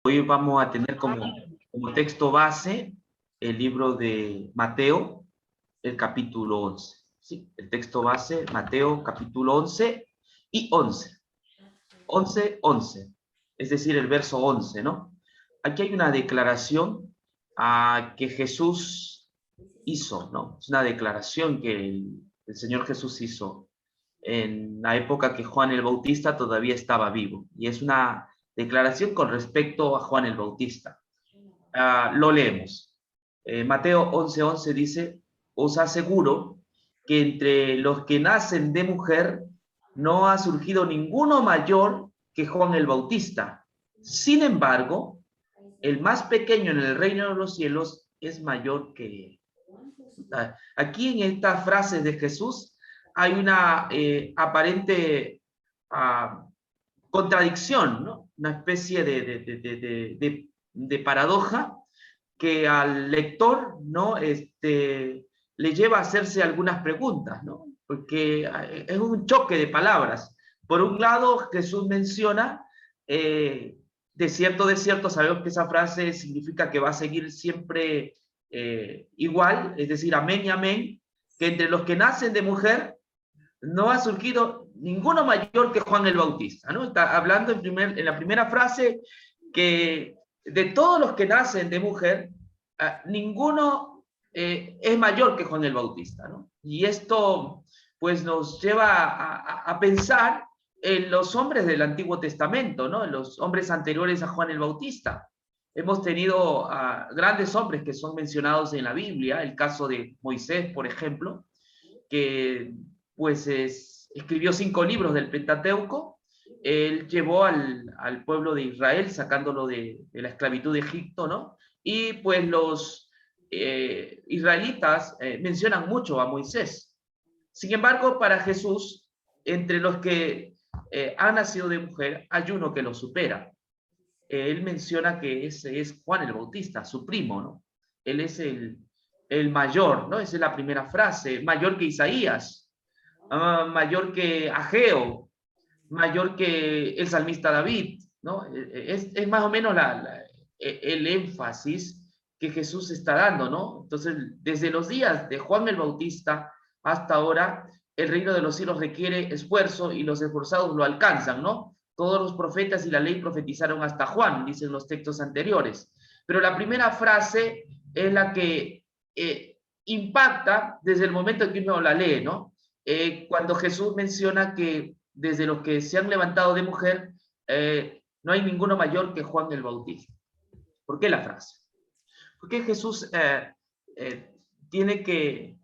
Hoy vamos a tener como texto base el libro de Mateo, el capítulo 11. ¿Sí? El texto base, Mateo, capítulo 11 y 11. 11, 11. Es decir, el verso 11, ¿no? Aquí hay una declaración que Jesús hizo, ¿no? Es una declaración que el Señor Jesús hizo en la época que Juan el Bautista todavía estaba vivo. Y es una declaración con respecto a Juan el Bautista. Lo leemos. Mateo 11:11 dice, os aseguro que entre los que nacen de mujer no ha surgido ninguno mayor que Juan el Bautista. Sin embargo, el más pequeño en el reino de los cielos es mayor que él. Aquí en estas frases de Jesús hay una aparente contradicción, ¿no? Una especie de paradoja que al lector, ¿no? Le lleva a hacerse algunas preguntas, ¿no? Porque es un choque de palabras. Por un lado, Jesús menciona, de cierto, sabemos que esa frase significa que va a seguir siempre igual, es decir, amén y amén, que entre los que nacen de mujer no ha surgido ninguno mayor que Juan el Bautista, ¿no? Está hablando en la primera frase que de todos los que nacen de mujer, ninguno es mayor que Juan el Bautista, ¿no? Y esto pues nos lleva a pensar en los hombres del Antiguo Testamento, ¿no? En los hombres anteriores a Juan el Bautista. Hemos tenido grandes hombres que son mencionados en la Biblia, el caso de Moisés, por ejemplo, que pues escribió 5 libros del Pentateuco. Él llevó al pueblo de Israel sacándolo de la esclavitud de Egipto, ¿no? Y pues los israelitas mencionan mucho a Moisés. Sin embargo, para Jesús, entre los que han nacido de mujer, hay uno que lo supera. Él menciona que ese es Juan el Bautista, su primo, ¿no? Él es el mayor, ¿no? Esa es la primera frase, mayor que Isaías, mayor que Ageo, mayor que el salmista David, ¿no? Es más o menos el énfasis que Jesús está dando, ¿no? Entonces, desde los días de Juan el Bautista hasta ahora, el reino de los cielos requiere esfuerzo y los esforzados lo alcanzan, ¿no? Todos los profetas y la ley profetizaron hasta Juan, dicen los textos anteriores. Pero la primera frase es la que impacta desde el momento en que uno la lee, ¿no? Cuando Jesús menciona que desde los que se han levantado de mujer, no hay ninguno mayor que Juan el Bautista. ¿Por qué la frase? Porque Jesús tiene que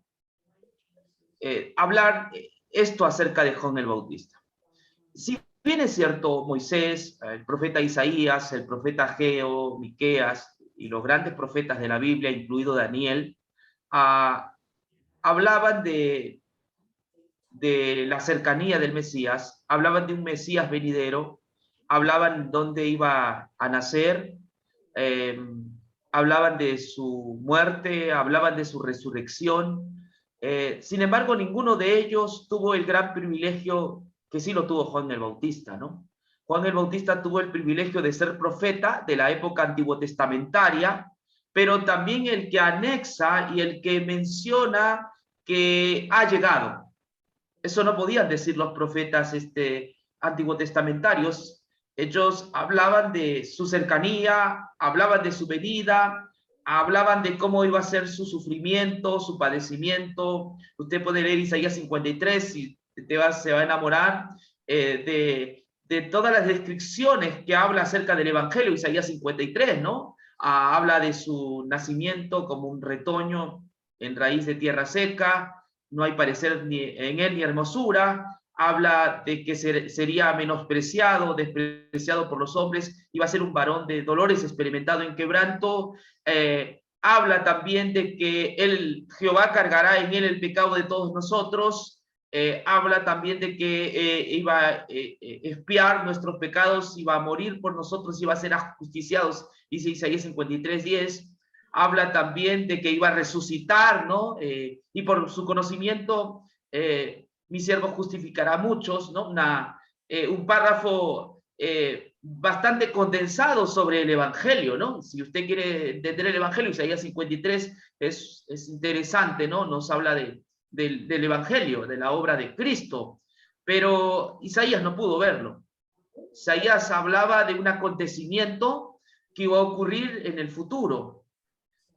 hablar esto acerca de Juan el Bautista. Si bien es cierto, Moisés, el profeta Isaías, el profeta Ageo, Miqueas y los grandes profetas de la Biblia, incluido Daniel, hablaban de la cercanía del Mesías, hablaban de un Mesías venidero, hablaban dónde iba a nacer, eh, hablaban de su muerte, hablaban de su resurrección. Sin embargo, ninguno de ellos tuvo el gran privilegio que sí lo tuvo Juan el Bautista, ¿no? Juan el Bautista tuvo el privilegio de ser profeta de la época antiguotestamentaria, pero también el que anexa y el que menciona que ha llegado. Eso no podían decir los profetas antiguotestamentarios. Ellos hablaban de su cercanía, hablaban de su venida, hablaban de cómo iba a ser su sufrimiento, su padecimiento. Usted puede leer Isaías 53 y se va a enamorar de todas las descripciones que habla acerca del Evangelio, Isaías 53, ¿no? Habla de su nacimiento como un retoño en raíz de tierra seca, no hay parecer ni en él ni hermosura, habla de que sería menospreciado, despreciado por los hombres, iba a ser un varón de dolores experimentado en quebranto, habla también de que Jehová cargará en él el pecado de todos nosotros, habla también de que iba a expiar nuestros pecados, iba a morir por nosotros, iba a ser ajusticiados, dice Isaías 53:10, habla también de que iba a resucitar, ¿no? Y por su conocimiento, mi siervo justificará a muchos, ¿no? Un párrafo bastante condensado sobre el Evangelio, ¿no? Si usted quiere entender el Evangelio, Isaías 53 es interesante, ¿no? Nos habla del Evangelio, de la obra de Cristo, pero Isaías no pudo verlo. Isaías hablaba de un acontecimiento que iba a ocurrir en el futuro,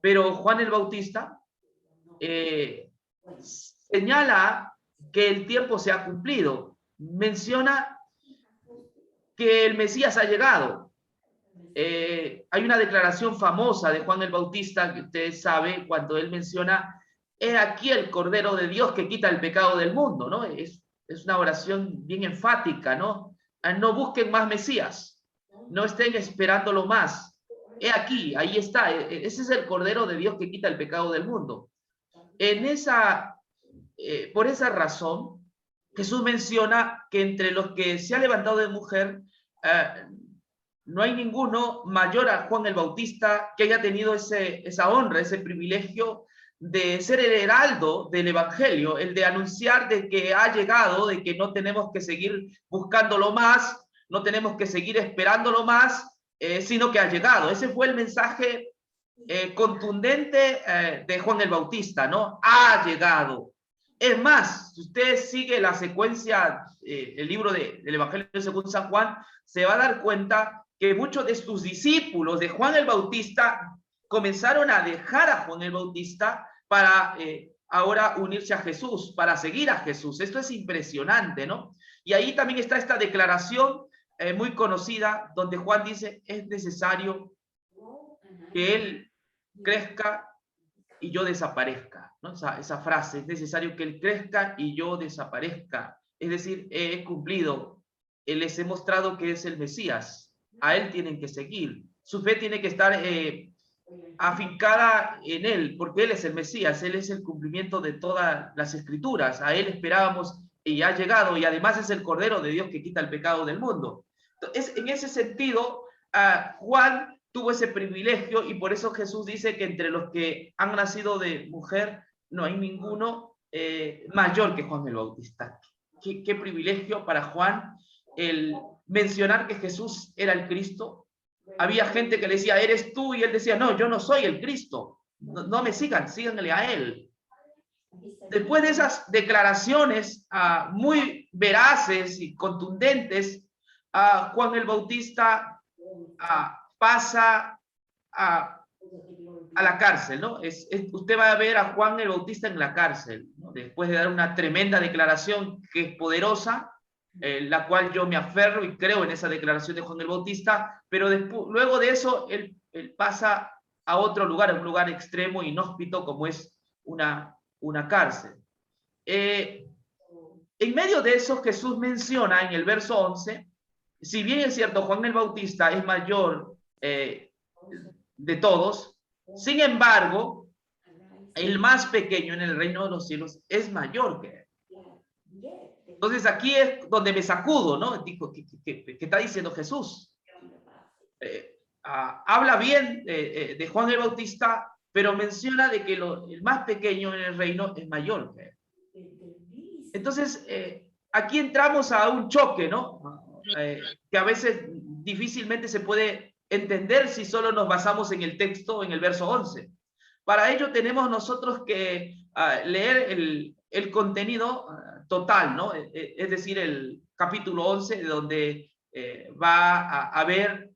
pero Juan el Bautista señala que el tiempo se ha cumplido, menciona que el Mesías ha llegado. Hay una declaración famosa de Juan el Bautista que usted sabe cuando él menciona: he aquí el Cordero de Dios que quita el pecado del mundo, ¿no? Es una oración bien enfática, ¿no? No busquen más Mesías, no estén esperándolo más. He aquí, ahí está, ese es el Cordero de Dios que quita el pecado del mundo. Por esa razón, Jesús menciona que entre los que se ha levantado de mujer, no hay ninguno mayor a Juan el Bautista que haya tenido esa honra, ese privilegio de ser el heraldo del Evangelio, el de anunciar de que ha llegado, de que no tenemos que seguir buscándolo más, no tenemos que seguir esperándolo más, sino que ha llegado. Ese fue el mensaje contundente de Juan el Bautista, ¿no? Ha llegado. Es más, si usted sigue la secuencia, el libro del Evangelio según San Juan, se va a dar cuenta que muchos de sus discípulos de Juan el Bautista comenzaron a dejar a Juan el Bautista para ahora unirse a Jesús, para seguir a Jesús. Esto es impresionante, ¿no? Y ahí también está esta declaración muy conocida, donde Juan dice: es necesario que Él crezca y yo desaparezca, ¿no? Esa frase: es necesario que Él crezca y yo desaparezca. Es decir, he cumplido, les he mostrado que es el Mesías, a Él tienen que seguir, su fe tiene que estar afincada en Él, porque Él es el Mesías, Él es el cumplimiento de todas las Escrituras, a Él esperábamos y ha llegado, y además es el Cordero de Dios que quita el pecado del mundo. Entonces, en ese sentido, Juan tuvo ese privilegio, y por eso Jesús dice que entre los que han nacido de mujer no hay ninguno mayor que Juan el Bautista. Qué privilegio para Juan el mencionar que Jesús era el Cristo. Había gente que le decía: eres tú, y él decía: no, yo no soy el Cristo, no me sigan, síganle a él. Después de esas declaraciones muy veraces y contundentes, Juan el Bautista pasa a la cárcel, ¿no? Usted va a ver a Juan el Bautista en la cárcel, ¿no? Después de dar una tremenda declaración que es poderosa, la cual yo me aferro y creo en esa declaración de Juan el Bautista, pero luego de eso él pasa a otro lugar, a un lugar extremo, inhóspito, como es una cárcel. En medio de eso, Jesús menciona en el verso 11, si bien es cierto, Juan el Bautista es mayor de todos, sin embargo, el más pequeño en el reino de los cielos es mayor que él. Entonces aquí es donde me sacudo, ¿no? Digo, ¿qué está diciendo Jesús? Habla bien de Juan el Bautista, pero menciona de que el más pequeño en el reino es mayor que él. Entonces, aquí entramos a un choque, ¿no? Que a veces difícilmente se puede entender si solo nos basamos en el texto, en el verso 11. Para ello tenemos nosotros que leer el contenido total, ¿no? Es decir, el capítulo 11, de donde va a haber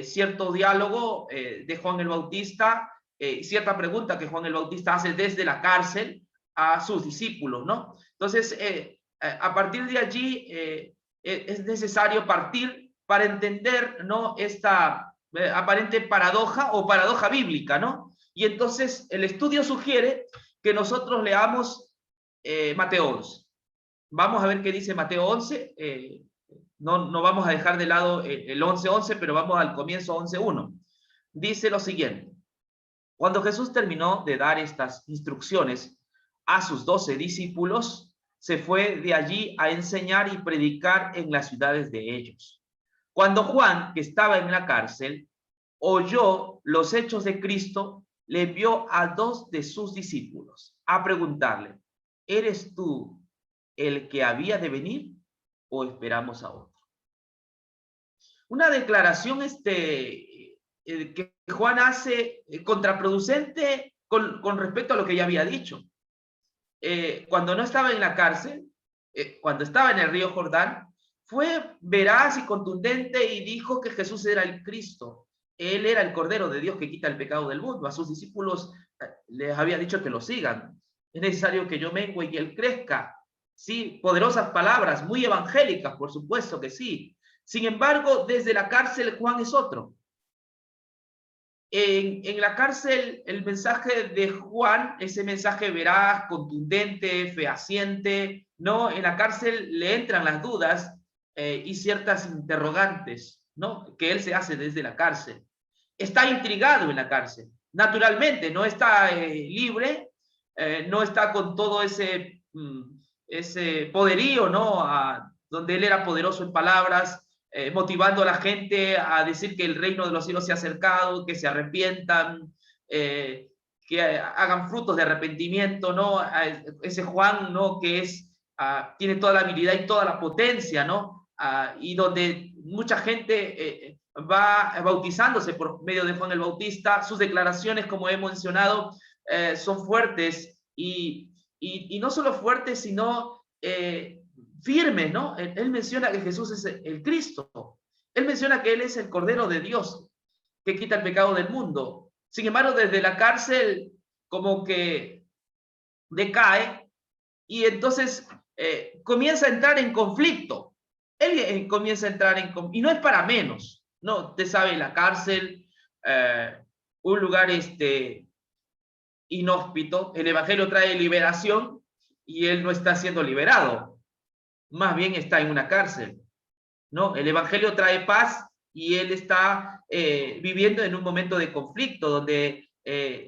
cierto diálogo de Juan el Bautista, cierta pregunta que Juan el Bautista hace desde la cárcel a sus discípulos, ¿no? Entonces, a partir de allí es necesario partir para entender, ¿no?, esta aparente paradoja o paradoja bíblica, ¿no? Y entonces el estudio sugiere que nosotros leamos Mateo 11. Vamos a ver qué dice Mateo 11. No vamos a dejar de lado el 11:11, pero vamos al comienzo 11:1. Dice lo siguiente: cuando Jesús terminó de dar estas instrucciones a sus 12 discípulos, se fue de allí a enseñar y predicar en las ciudades de ellos. Cuando Juan, que estaba en la cárcel, oyó los hechos de Cristo, le envió a 2 de sus discípulos a preguntarle: ¿eres tú el que había de venir o esperamos a otro? una declaración que Juan hace contraproducente con respecto a lo que ya había dicho. Cuando no estaba en la cárcel, cuando estaba en el río Jordán, fue veraz y contundente y dijo que Jesús era el Cristo. Él era el Cordero de Dios que quita el pecado del mundo. A sus discípulos les había dicho que lo sigan. Es necesario que yo mengue y él crezca. Sí, poderosas palabras, muy evangélicas, por supuesto que sí. Sin embargo, desde la cárcel Juan es otro. En la cárcel, el mensaje de Juan, ese mensaje veraz, contundente, fehaciente, ¿no? En la cárcel le entran las dudas y ciertas interrogantes, ¿no? Que él se hace desde la cárcel. Está intrigado en la cárcel. Naturalmente, no está libre, no está con todo ese poderío, ¿no? Donde él era poderoso en palabras, motivando a la gente a decir que el reino de los cielos se ha acercado, que se arrepientan, que hagan frutos de arrepentimiento, ¿no? Ese Juan, ¿no? Que tiene toda la habilidad y toda la potencia, ¿no? Y donde mucha gente va bautizándose por medio de Juan el Bautista. Sus declaraciones, como he mencionado, son fuertes y no solo fuertes, sino firmes, ¿no? Él menciona que Jesús es el Cristo. Él menciona que Él es el Cordero de Dios que quita el pecado del mundo. Sin embargo, desde la cárcel como que decae y entonces comienza a entrar en conflicto. Él comienza a entrar en conflicto. Y no es para menos, ¿no? Usted sabe, la cárcel, un lugar inhóspito. El Evangelio trae liberación y Él no está siendo liberado. Más bien está en una cárcel, ¿no? El Evangelio trae paz y él está viviendo en un momento de conflicto donde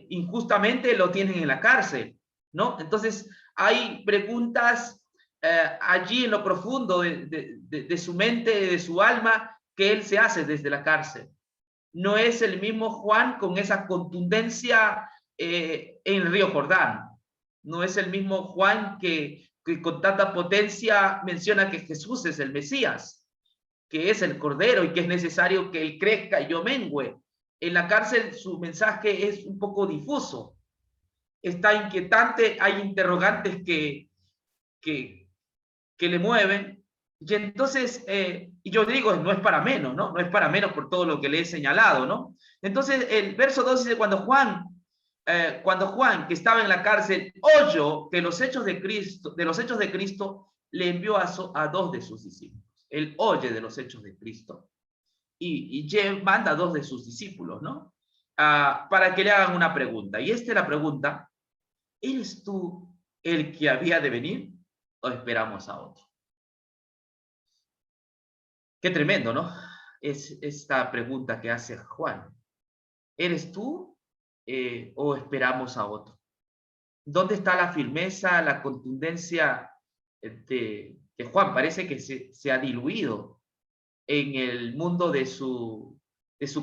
injustamente lo tienen en la cárcel, ¿no? Entonces hay preguntas allí en lo profundo de su mente, de su alma, que él se hace desde la cárcel. No es el mismo Juan con esa contundencia en el río Jordán. No es el mismo Juan que con tanta potencia menciona que Jesús es el Mesías, que es el Cordero y que es necesario que Él crezca y yo mengüe. En la cárcel su mensaje es un poco difuso, está inquietante, hay interrogantes que le mueven, y entonces, y yo digo, no es para menos, ¿no? No es para menos por todo lo que le he señalado, ¿no? Entonces, el verso 2 dice, cuando Juan, que estaba en la cárcel, oyó que los hechos de Cristo, le envió a dos de sus discípulos. Él oye de los hechos de Cristo y manda a dos de sus discípulos, ¿no? Para que le hagan una pregunta. Y esta es la pregunta: ¿eres tú el que había de venir o esperamos a otro? Qué tremendo, ¿no? Es esta pregunta que hace Juan. ¿Eres tú o esperamos a otro? ¿Dónde está la firmeza, la contundencia de Juan? Parece que se ha diluido en el mundo de su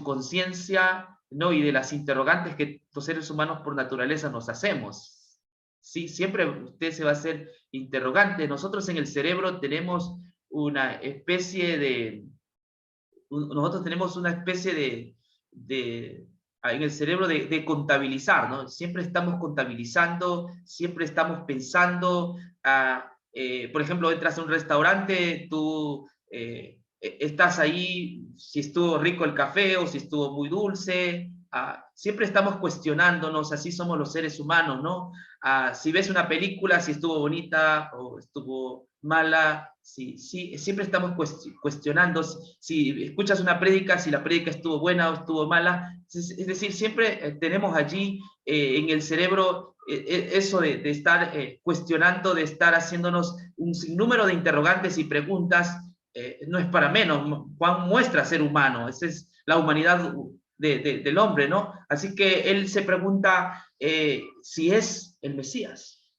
conciencia, ¿no? Y de las interrogantes que los seres humanos por naturaleza nos hacemos. Sí, siempre usted se va a hacer interrogante. Nosotros en el cerebro tenemos una especie de, en el cerebro de contabilizar, ¿no? Siempre estamos contabilizando, siempre estamos pensando, por ejemplo, entras a un restaurante, tú estás ahí, si estuvo rico el café o si estuvo muy dulce, siempre estamos cuestionándonos, así somos los seres humanos, ¿no? Si ves una película, si estuvo bonita o estuvo mala, siempre estamos cuestionando, si escuchas una prédica, si la prédica estuvo buena o estuvo mala, es decir, siempre tenemos allí en el cerebro eso de estar cuestionando, de estar haciéndonos un sinnúmero de interrogantes y preguntas. No es para menos. Juan muestra ser humano, esa es la humanidad del hombre, ¿no? Así que él se pregunta si es el Mesías,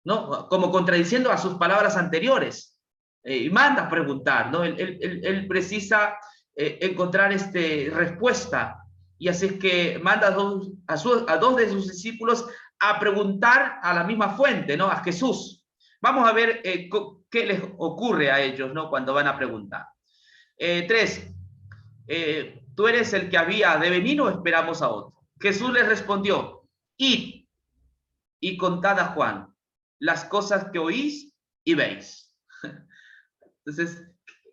¿no? Como contradiciendo a sus palabras anteriores, y manda a preguntar, ¿no? Él precisa encontrar respuesta, y así es que manda a dos de sus discípulos a preguntar a la misma fuente, ¿no? A Jesús. Vamos a ver qué les ocurre a ellos, ¿no? Cuando van a preguntar. 3. ¿tú eres el que había de venir o esperamos a otro? Jesús les respondió, id y contad a Juan las cosas que oís y veis. Entonces,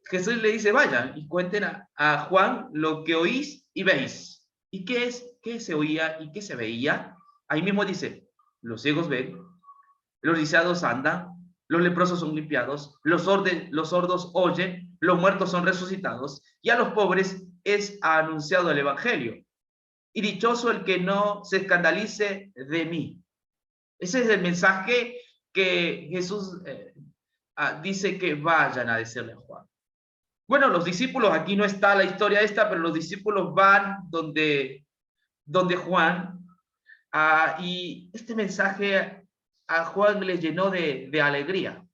Jesús le dice, vayan y cuenten a Juan lo que oís y veis. ¿Y qué es? ¿Qué se oía y qué se veía? Ahí mismo dice, los ciegos ven, los lisiados andan, los leprosos son limpiados, los sordos oyen, los muertos son resucitados, y a los pobres es anunciado el evangelio. Y dichoso el que no se escandalice de mí. Ese es el mensaje que Jesús dice que vayan a decirle a Juan. Bueno, los discípulos, aquí no está la historia esta, pero los discípulos van donde Juan, y este mensaje a Juan le llenó de alegría.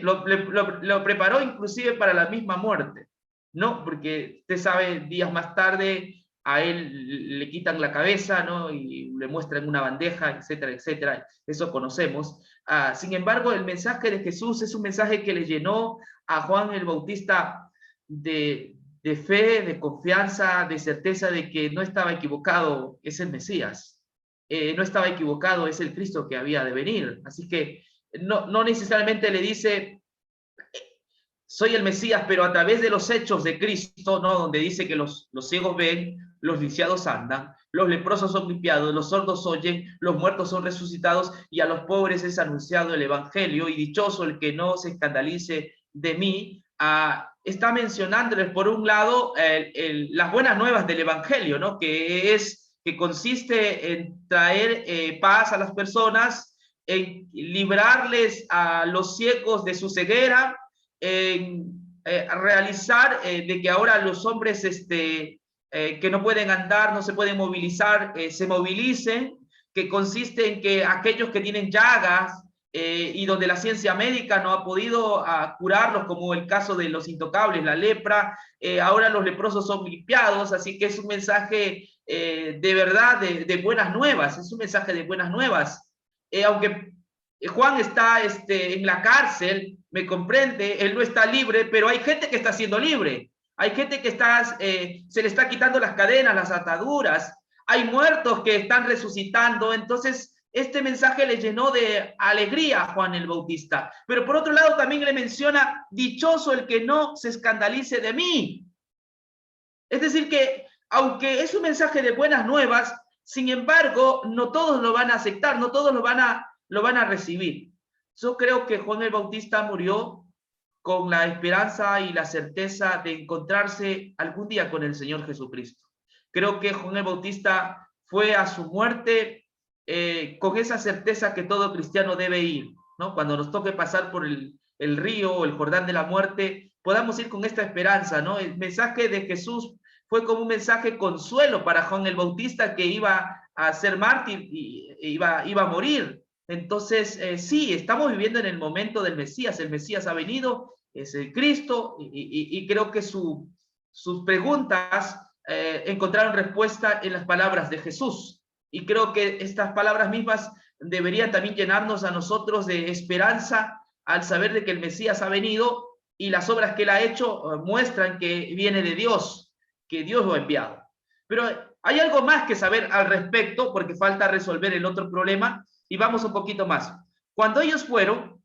Lo preparó inclusive para la misma muerte, ¿no? Porque usted sabe, días más tarde a él le quitan la cabeza, ¿no? Y le muestran una bandeja, etcétera, etcétera. Eso conocemos. Sin embargo, el mensaje de Jesús es un mensaje que le llenó a Juan el Bautista de fe, de confianza, de certeza de que no estaba equivocado, es el Mesías. No estaba equivocado, es el Cristo que había de venir. Así que no necesariamente le dice, soy el Mesías, pero a través de los hechos de Cristo, ¿no? Donde dice que los ciegos ven, los lisiados andan, los leprosos son limpiados, los sordos oyen, los muertos son resucitados, y a los pobres es anunciado el evangelio, y dichoso el que no se escandalice de mí. Está mencionándoles, por un lado, las buenas nuevas del evangelio, ¿no? Que consiste en traer paz a las personas, en librarles a los ciegos de su ceguera, en realizar de que ahora los hombres que no pueden andar, no se pueden movilizar, se movilicen, que consiste en que aquellos que tienen llagas y donde la ciencia médica no ha podido curarlos, como el caso de los intocables, la lepra, ahora los leprosos son limpiados, así que es un mensaje de verdad, de buenas nuevas, es un mensaje de buenas nuevas. Aunque Juan está en la cárcel, me comprende, él no está libre, pero hay gente que está siendo libre. Hay gente que se le está quitando las cadenas, las ataduras. Hay muertos que están resucitando. Entonces, este mensaje le llenó de alegría a Juan el Bautista. Pero por otro lado, también le menciona, dichoso el que no se escandalice de mí. Es decir, que aunque es un mensaje de buenas nuevas, sin embargo, no todos lo van a aceptar, no todos lo van a recibir. Yo creo que Juan el Bautista murió con la esperanza y la certeza de encontrarse algún día con el Señor Jesucristo. Creo que Juan el Bautista fue a su muerte con esa certeza que todo cristiano debe ir, ¿no? Cuando nos toque pasar por el río o el Jordán de la muerte, podamos ir con esta esperanza, ¿no? El mensaje de Jesús fue como un mensaje consuelo para Juan el Bautista, que iba a ser mártir y iba a morir. Entonces, sí, estamos viviendo en el momento del Mesías. El Mesías ha venido, es el Cristo, y creo que sus preguntas encontraron respuesta en las palabras de Jesús. Y creo que estas palabras mismas deberían también llenarnos a nosotros de esperanza al saber de que el Mesías ha venido y las obras que él ha hecho muestran que viene de Dios, que Dios lo ha enviado. Pero hay algo más que saber al respecto, porque falta resolver el otro problema, y vamos un poquito más. Cuando ellos fueron,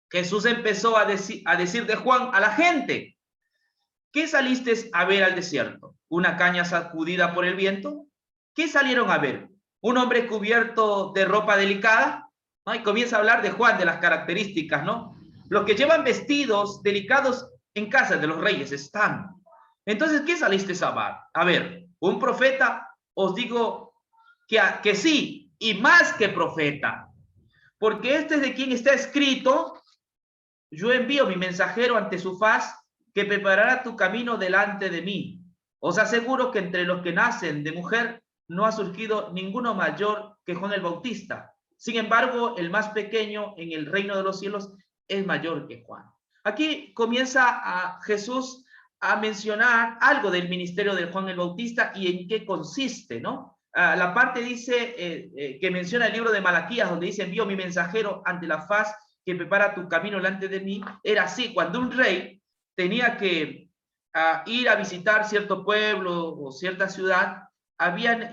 Jesús empezó a decir de Juan a la gente, ¿qué saliste a ver al desierto? ¿Una caña sacudida por el viento? ¿Qué salieron a ver? ¿Un hombre cubierto de ropa delicada? ¿No? Y comienza a hablar de Juan, de las características, ¿no? Los que llevan vestidos delicados en casa de los reyes están. Entonces, ¿qué saliste a ver? ¿Un profeta? Os digo que sí, y más que profeta. Porque este es de quien está escrito, yo envío mi mensajero ante su faz, que preparará tu camino delante de mí. Os aseguro que entre los que nacen de mujer no ha surgido ninguno mayor que Juan el Bautista. Sin embargo, el más pequeño en el reino de los cielos es mayor que Juan. Aquí comienza a Jesús a mencionar algo del ministerio de Juan el Bautista y en qué consiste, ¿no? La parte dice que menciona el libro de Malaquías, donde dice, envío mi mensajero ante la faz que prepara tu camino delante de mí. Era así, cuando un rey tenía que ir a visitar cierto pueblo o cierta ciudad, habían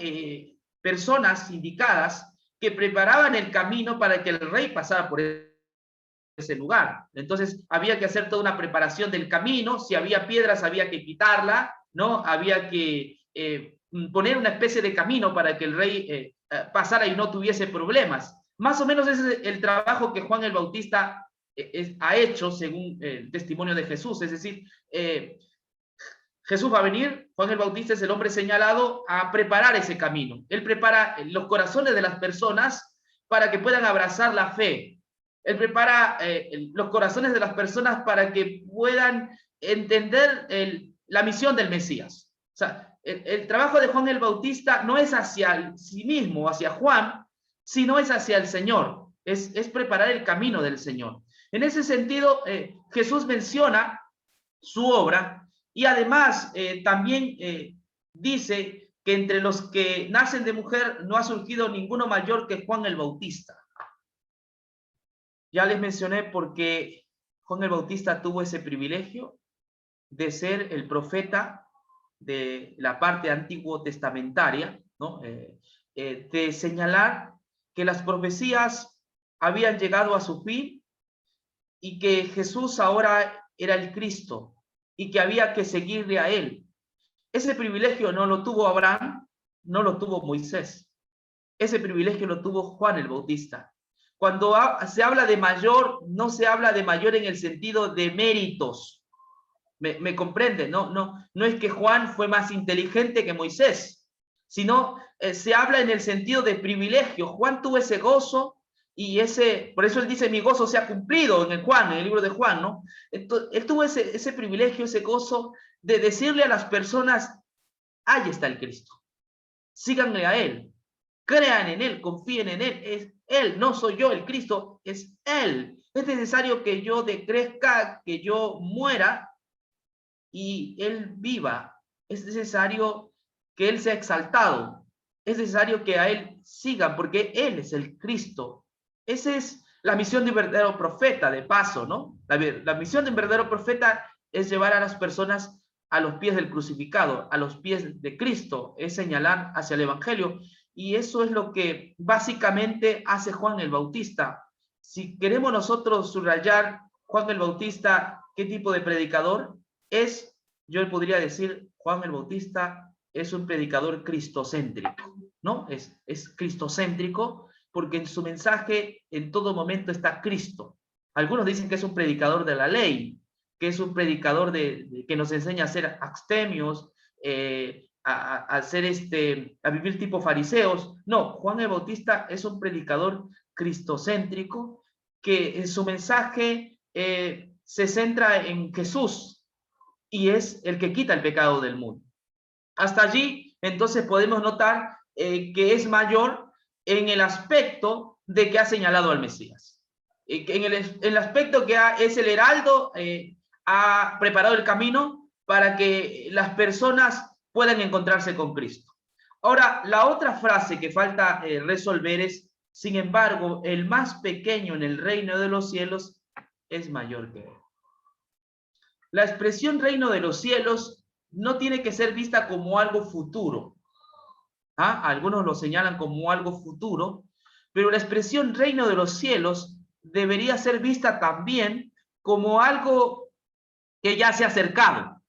personas indicadas que preparaban el camino para que el rey pasara por ese lugar. Entonces había que hacer toda una preparación del camino, si había piedras había que quitarla, ¿no? Había que poner una especie de camino para que el rey pasara y no tuviese problemas. Más o menos ese es el trabajo que Juan el Bautista ha hecho según el testimonio de Jesús, es decir, Jesús va a venir, Juan el Bautista es el hombre señalado a preparar ese camino. Él prepara los corazones de las personas para que puedan abrazar la fe. Él prepara los corazones de las personas para que puedan entender la misión del Mesías. O sea, el trabajo de Juan el Bautista no es hacia sí mismo, hacia Juan, sino es hacia el Señor. Es preparar el camino del Señor. En ese sentido, Jesús menciona su obra y además también dice que entre los que nacen de mujer no ha surgido ninguno mayor que Juan el Bautista. Ya les mencioné porque Juan el Bautista tuvo ese privilegio de ser el profeta de la parte antiguo testamentaria, ¿no? De señalar que las profecías habían llegado a su fin y que Jesús ahora era el Cristo y que había que seguirle a él. Ese privilegio no lo tuvo Abraham, no lo tuvo Moisés. Ese privilegio lo tuvo Juan el Bautista. Cuando se habla de mayor, no se habla de mayor en el sentido de méritos. ¿Me comprende? No es que Juan fue más inteligente que Moisés, sino se habla en el sentido de privilegio. Juan tuvo ese gozo y por eso él dice, mi gozo se ha cumplido en el libro de Juan, ¿no? Entonces, él tuvo ese privilegio, ese gozo de decirle a las personas, ahí está el Cristo, síganle a él, crean en él, confíen en él, es él, no soy yo el Cristo, es él. Es necesario que yo decrezca, que yo muera y él viva. Es necesario que él sea exaltado, es necesario que a él sigan, porque él es el Cristo. Esa es la misión de un verdadero profeta, de paso, ¿no? La misión de un verdadero profeta es llevar a las personas a los pies del crucificado, a los pies de Cristo, es señalar hacia el Evangelio. Y eso es lo que básicamente hace Juan el Bautista. Si queremos nosotros subrayar Juan el Bautista, ¿qué tipo de predicador es? Yo podría decir, Juan el Bautista es un predicador cristocéntrico, ¿no? Es cristocéntrico porque en su mensaje en todo momento está Cristo. Algunos dicen que es un predicador de la ley, que es un predicador que nos enseña a ser abstemios, a vivir tipo fariseos. No, Juan el Bautista es un predicador cristocéntrico que en su mensaje se centra en Jesús y es el que quita el pecado del mundo. Hasta allí, entonces, podemos notar que es mayor en el aspecto de que ha señalado al Mesías. En el aspecto que es el heraldo, ha preparado el camino para que las personas puedan encontrarse con Cristo. Ahora, la otra frase que falta resolver es, sin embargo, el más pequeño en el reino de los cielos es mayor que él. La expresión reino de los cielos no tiene que ser vista como algo futuro. Algunos lo señalan como algo futuro, pero la expresión reino de los cielos debería ser vista también como algo que ya se ha acercado.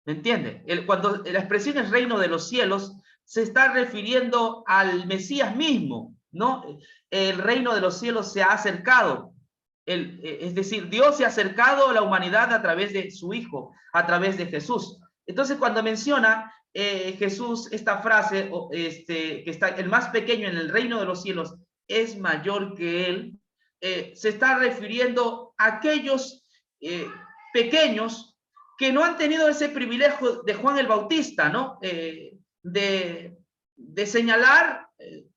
¿Me entiende? Cuando la expresión es reino de los cielos, se está refiriendo al Mesías mismo, ¿no? El reino de los cielos se ha acercado. Es decir, Dios se ha acercado a la humanidad a través de su Hijo, a través de Jesús. Entonces, cuando menciona Jesús esta frase, que está el más pequeño en el reino de los cielos es mayor que él, se está refiriendo a aquellos pequeños que no han tenido ese privilegio de Juan el Bautista, ¿no? De señalar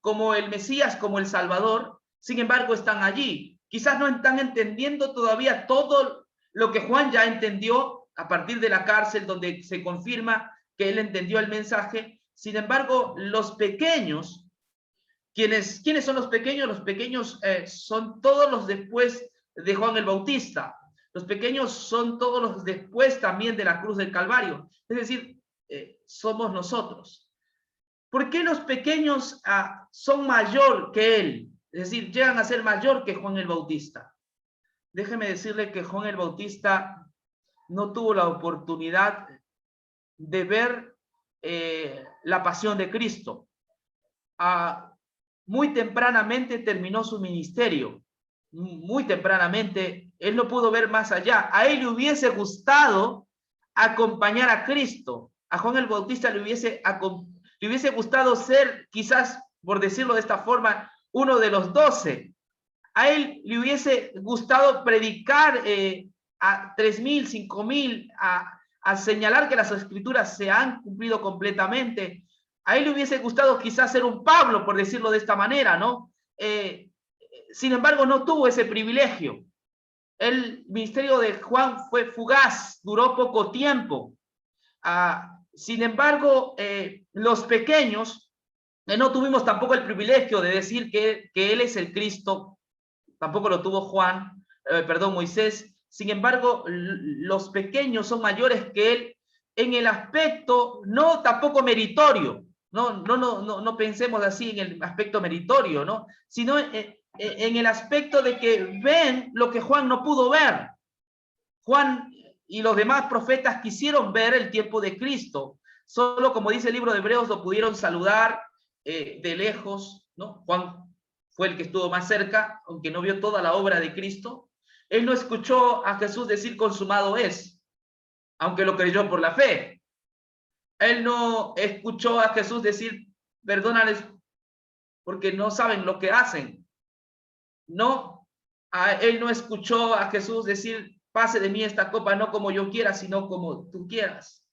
como el Mesías, como el Salvador, sin embargo están allí. Quizás no están entendiendo todavía todo lo que Juan ya entendió a partir de la cárcel, donde se confirma que él entendió el mensaje. Sin embargo, los pequeños, ¿quiénes son los pequeños? Los pequeños son todos los después de Juan el Bautista. Los pequeños son todos los después también de la cruz del Calvario. Es decir, somos nosotros. ¿Por qué los pequeños son mayor que él? Es decir, llegan a ser mayor que Juan el Bautista. Déjeme decirle que Juan el Bautista no tuvo la oportunidad de ver la pasión de Cristo. Muy tempranamente terminó su ministerio. Muy tempranamente, él no pudo ver más allá. A él le hubiese gustado acompañar a Cristo. A Juan el Bautista le hubiese gustado ser, quizás, por decirlo de esta forma, uno de los 12. A él le hubiese gustado predicar a 3,000, 5,000, a señalar que las escrituras se han cumplido completamente. A él le hubiese gustado quizás ser un Pablo, por decirlo de esta manera, ¿no? Sin embargo, no tuvo ese privilegio. El ministerio de Juan fue fugaz, duró poco tiempo. Sin embargo, los pequeños no tuvimos tampoco el privilegio de decir que él es el Cristo. Tampoco lo tuvo Moisés. Sin embargo, los pequeños son mayores que él en el aspecto, no tampoco meritorio. No pensemos así en el aspecto meritorio, ¿no? Sino en el aspecto de que ven lo que Juan no pudo ver. Juan y los demás profetas quisieron ver el tiempo de Cristo. Solo, como dice el libro de Hebreos, lo pudieron saludar de lejos, ¿no? Juan fue el que estuvo más cerca, aunque no vio toda la obra de Cristo. Él no escuchó a Jesús decir consumado es, aunque lo creyó por la fe. Él no escuchó a Jesús decir perdónales porque no saben lo que hacen. No, él no escuchó a Jesús decir pase de mí esta copa no como yo quiera, sino como tú quieras.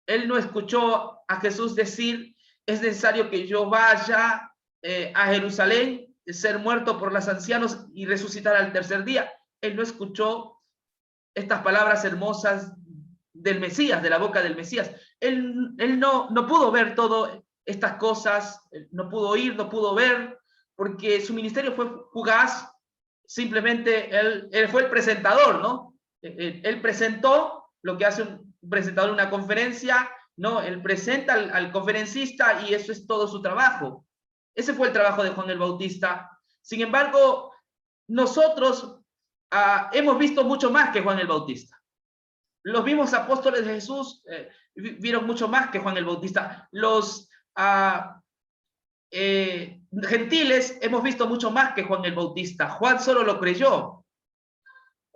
Él no escuchó a Jesús decir es necesario que yo vaya a Jerusalén, ser muerto por los ancianos y resucitar al tercer día. Él no escuchó estas palabras hermosas del Mesías, de la boca del Mesías. Él no pudo ver todas estas cosas, no pudo oír, no pudo ver, porque su ministerio fue fugaz. Simplemente él fue el presentador, ¿no? Él presentó lo que hace un presentador en una conferencia, ¿no? Él presenta al conferencista y eso es todo su trabajo. Ese fue el trabajo de Juan el Bautista. Sin embargo, nosotros hemos visto mucho más que Juan el Bautista. Los mismos apóstoles de Jesús vieron mucho más que Juan el Bautista. Los gentiles hemos visto mucho más que Juan el Bautista. Juan solo lo creyó.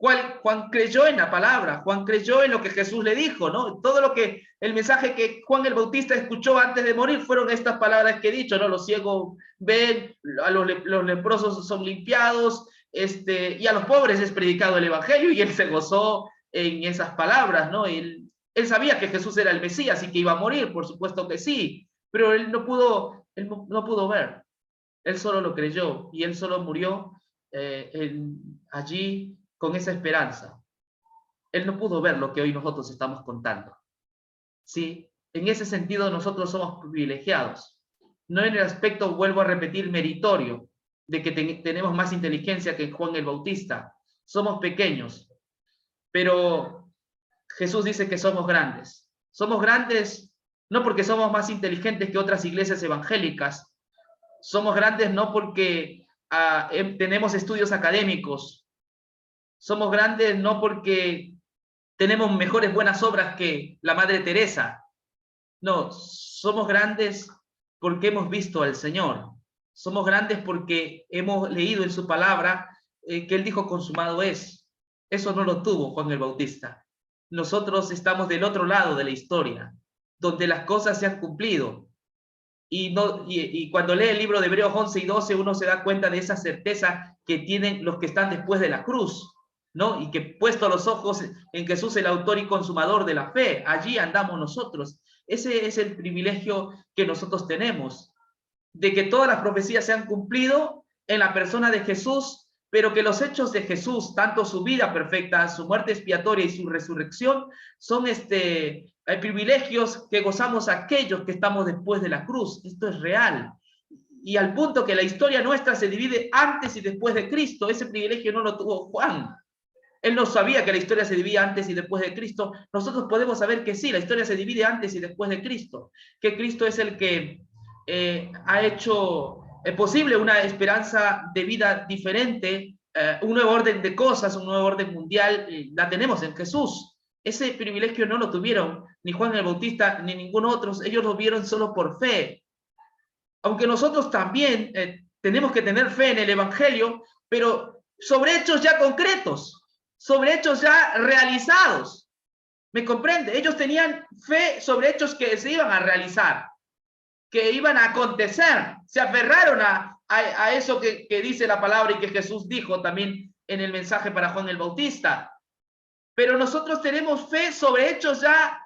Juan creyó en la palabra, Juan creyó en lo que Jesús le dijo, ¿no? Todo lo que, el mensaje que Juan el Bautista escuchó antes de morir fueron estas palabras que he dicho, ¿no? Los ciegos ven, a los leprosos son limpiados, y a los pobres es predicado el evangelio, y él se gozó en esas palabras, ¿no? Él sabía que Jesús era el Mesías y que iba a morir, por supuesto que sí, pero él no pudo ver, él solo lo creyó, y él solo murió allí con esa esperanza. Él no pudo ver lo que hoy nosotros estamos contando. ¿Sí? En ese sentido nosotros somos privilegiados. No en el aspecto, vuelvo a repetir, meritorio, de que tenemos más inteligencia que Juan el Bautista. Somos pequeños, pero Jesús dice que somos grandes. Somos grandes no porque somos más inteligentes que otras iglesias evangélicas. Somos grandes no porque tenemos estudios académicos. Somos grandes no porque tenemos mejores buenas obras que la Madre Teresa. No, somos grandes porque hemos visto al Señor. Somos grandes porque hemos leído en su palabra que Él dijo consumado es. Eso no lo tuvo Juan el Bautista. Nosotros estamos del otro lado de la historia, donde las cosas se han cumplido. Y cuando lee el libro de Hebreos 11 y 12, uno se da cuenta de esa certeza que tienen los que están después de la cruz, ¿no? Y que puesto los ojos en Jesús, el autor y consumador de la fe, allí andamos nosotros. Ese es el privilegio que nosotros tenemos, de que todas las profecías se han cumplido en la persona de Jesús, pero que los hechos de Jesús, tanto su vida perfecta, su muerte expiatoria y su resurrección, son privilegios que gozamos aquellos que estamos después de la cruz. Esto es real. Y al punto que la historia nuestra se divide antes y después de Cristo. Ese privilegio no lo tuvo Juan. Él no sabía que la historia se dividía antes y después de Cristo. Nosotros podemos saber que sí, la historia se divide antes y después de Cristo. Que Cristo es el que ha hecho posible una esperanza de vida diferente, un nuevo orden de cosas, un nuevo orden mundial. La tenemos en Jesús. Ese privilegio no lo tuvieron ni Juan el Bautista ni ningún otro. Ellos lo vieron solo por fe. Aunque nosotros también tenemos que tener fe en el Evangelio, pero sobre hechos ya concretos, sobre hechos ya realizados. ¿Me comprende? Ellos tenían fe sobre hechos que se iban a realizar, que iban a acontecer. Se aferraron a eso que dice la palabra y que Jesús dijo también en el mensaje para Juan el Bautista. Pero nosotros tenemos fe sobre hechos ya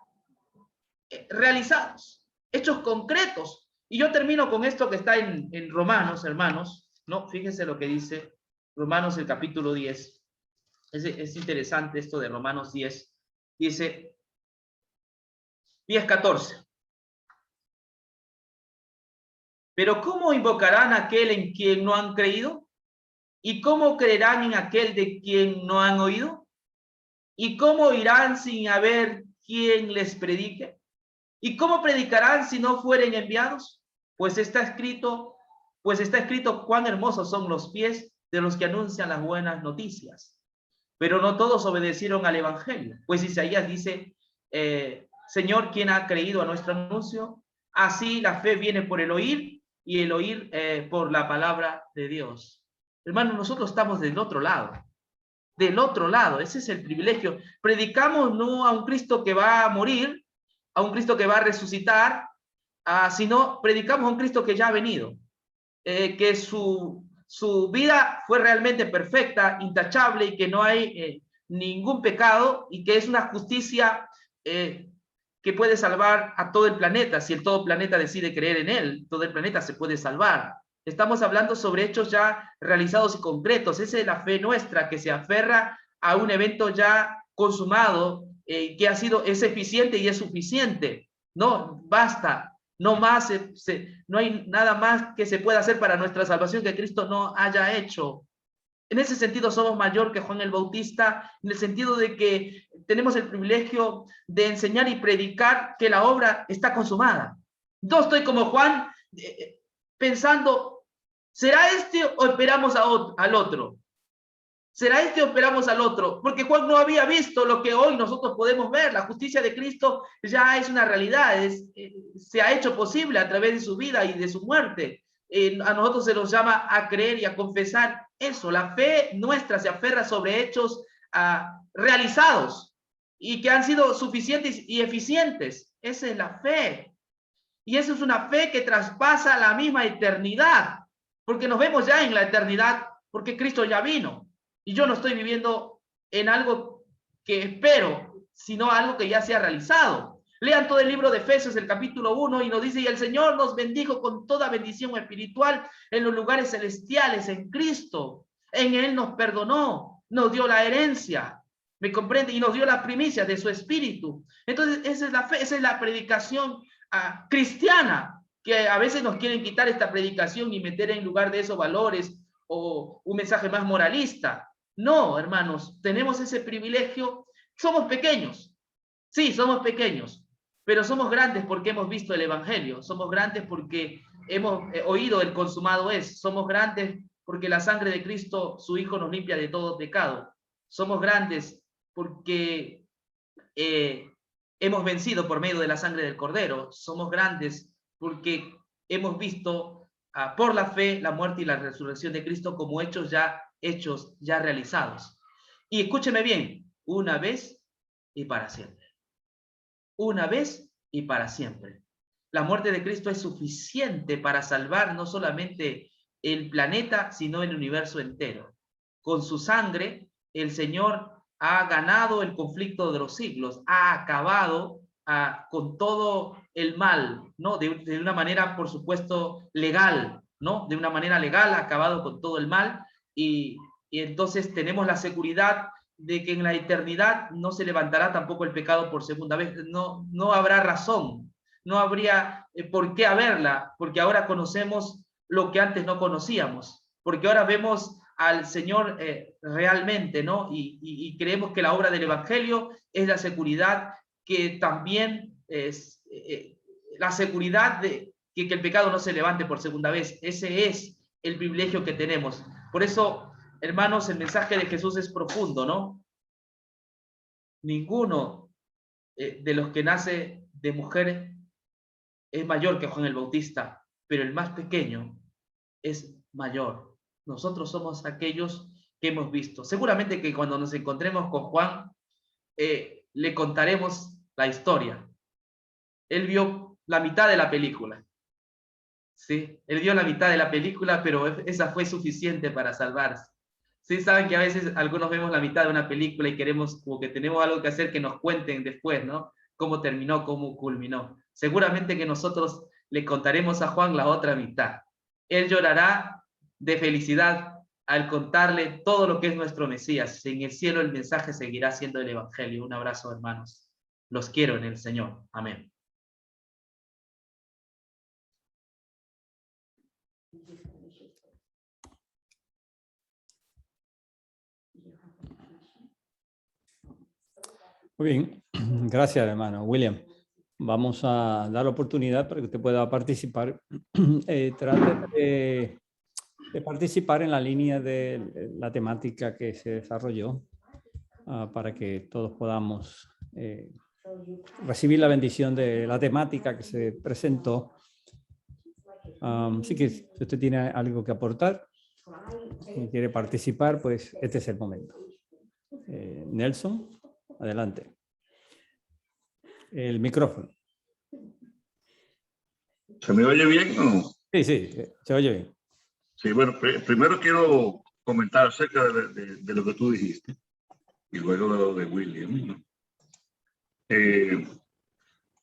realizados, hechos concretos. Y yo termino con esto que está en Romanos, hermanos, ¿no? Fíjense lo que dice Romanos el capítulo 10. Es interesante esto de Romanos 10. Dice 10:14. Pero ¿cómo invocarán a aquel en quien no han creído? ¿Y cómo creerán en aquel de quien no han oído? ¿Y cómo irán sin haber quien les predique? ¿Y cómo predicarán si no fueren enviados? Pues está escrito, cuán hermosos son los pies de los que anuncian las buenas noticias. Pero no todos obedecieron al evangelio. Pues Isaías dice, Señor, ¿quién ha creído a nuestro anuncio? Así la fe viene por el oír y el oír por la palabra de Dios. Hermanos, nosotros estamos del otro lado. Del otro lado, ese es el privilegio. Predicamos no a un Cristo que va a morir, a un Cristo que va a resucitar, sino predicamos a un Cristo que ya ha venido, que su vida fue realmente perfecta, intachable, y que no hay ningún pecado, y que es una justicia que puede salvar a todo el planeta. Si todo el planeta decide creer en él, todo el planeta se puede salvar. Estamos hablando sobre hechos ya realizados y concretos. Esa es la fe nuestra, que se aferra a un evento ya consumado, que es eficiente y es suficiente. No, basta. No más, no hay nada más que se pueda hacer para nuestra salvación que Cristo no haya hecho. En ese sentido somos mayor que Juan el Bautista, en el sentido de que tenemos el privilegio de enseñar y predicar que la obra está consumada. No estoy como Juan pensando, ¿será este o esperamos al otro? ¿Será este o esperamos al otro? Porque Juan no había visto lo que hoy nosotros podemos ver. La justicia de Cristo ya es una realidad, se ha hecho posible a través de su vida y de su muerte. A nosotros se nos llama a creer y a confesar eso. La fe nuestra se aferra sobre hechos realizados y que han sido suficientes y eficientes. Esa es la fe. Y esa es una fe que traspasa la misma eternidad, porque nos vemos ya en la eternidad, porque Cristo ya vino. Y yo no estoy viviendo en algo que espero, sino algo que ya se ha realizado. Lean todo el libro de Efesios, el capítulo 1, y nos dice, y el Señor nos bendijo con toda bendición espiritual en los lugares celestiales, en Cristo. En Él nos perdonó, nos dio la herencia, ¿me comprende? Y nos dio la primicia de su espíritu. Entonces, esa es la fe, esa es la predicación cristiana, que a veces nos quieren quitar esta predicación y meter en lugar de esos valores o un mensaje más moralista. No, hermanos, tenemos ese privilegio. Somos pequeños, sí, somos pequeños, pero somos grandes porque hemos visto el evangelio. Somos grandes porque hemos oído el consumado es. Somos grandes porque la sangre de Cristo, su Hijo, nos limpia de todo pecado. Somos grandes porque hemos vencido por medio de la sangre del Cordero. Somos grandes porque hemos visto por la fe la muerte y la resurrección de Cristo como hechos ya realizados. Y escúcheme bien, una vez y para siempre. Una vez y para siempre. La muerte de Cristo es suficiente para salvar no solamente el planeta, sino el universo entero. Con su sangre, el Señor ha ganado el conflicto de los siglos, ha acabado con todo el mal, ¿no? De una manera, por supuesto, legal, ¿no? De una manera legal ha acabado con todo el mal, y entonces tenemos la seguridad de que en la eternidad no se levantará tampoco el pecado por segunda vez. No habrá razón, no habría por qué haberla, porque ahora conocemos lo que antes no conocíamos, porque ahora vemos al Señor realmente, ¿no? Y creemos que la obra del Evangelio es la seguridad que también es la seguridad de que el pecado no se levante por segunda vez. Ese es el privilegio que tenemos. Por eso, hermanos, el mensaje de Jesús es profundo, ¿no? Ninguno de los que nace de mujer es mayor que Juan el Bautista, pero el más pequeño es mayor. Nosotros somos aquellos que hemos visto. Seguramente que cuando nos encontremos con Juan, le contaremos la historia. Él vio la mitad de la película. ¿Sí? Él vio la mitad de la película, pero esa fue suficiente para salvarse. Sí, saben que a veces algunos vemos la mitad de una película y queremos, como que tenemos algo que hacer, que nos cuenten después, ¿no? Cómo terminó, cómo culminó. Seguramente que nosotros le contaremos a Juan la otra mitad. Él llorará de felicidad al contarle todo lo que es nuestro Mesías. En el cielo el mensaje seguirá siendo el Evangelio. Un abrazo, hermanos. Los quiero en el Señor. Amén. Muy bien, gracias hermano William. Vamos a dar la oportunidad para que usted pueda participar. Trate de participar en la línea de la temática que se desarrolló para que todos podamos recibir la bendición de la temática que se presentó. Así que si usted tiene algo que aportar y quiere participar, pues este es el momento. Nelson, adelante. El micrófono. ¿Se me oye bien o no? Sí, se oye bien. Sí, bueno, primero quiero comentar acerca de lo que tú dijiste y luego de lo de William, ¿no? En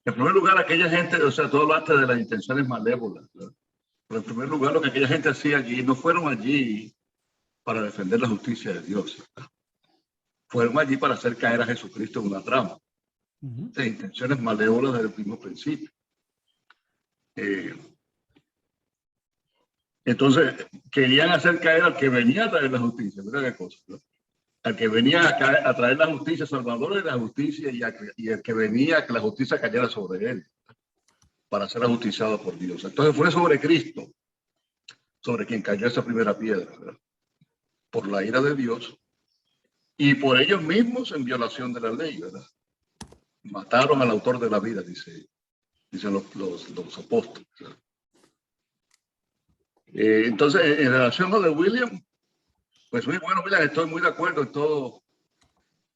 primer lugar, aquella gente, o sea, tú hablaste de las intenciones malévolas, ¿no? Pero en primer lugar, lo que aquella gente hacía allí, no fueron allí para defender la justicia de Dios, ¿no? Fueron allí para hacer caer a Jesucristo en una trampa. De intenciones malévolas desde el mismo principio. Entonces, querían hacer caer al que venía a traer la justicia. Mira qué cosa, ¿no? Al que venía a traer la justicia, Salvador de la justicia, y el que venía a que la justicia cayera sobre él, para ser ajusticiado por Dios. Entonces fue sobre Cristo, sobre quien cayó esa primera piedra, ¿verdad? Por la ira de Dios y por ellos mismos en violación de la ley, ¿verdad? Mataron al autor de la vida, dicen los apóstoles, ¿verdad? Entonces, en relación a lo de William, pues muy bueno, William, estoy muy de acuerdo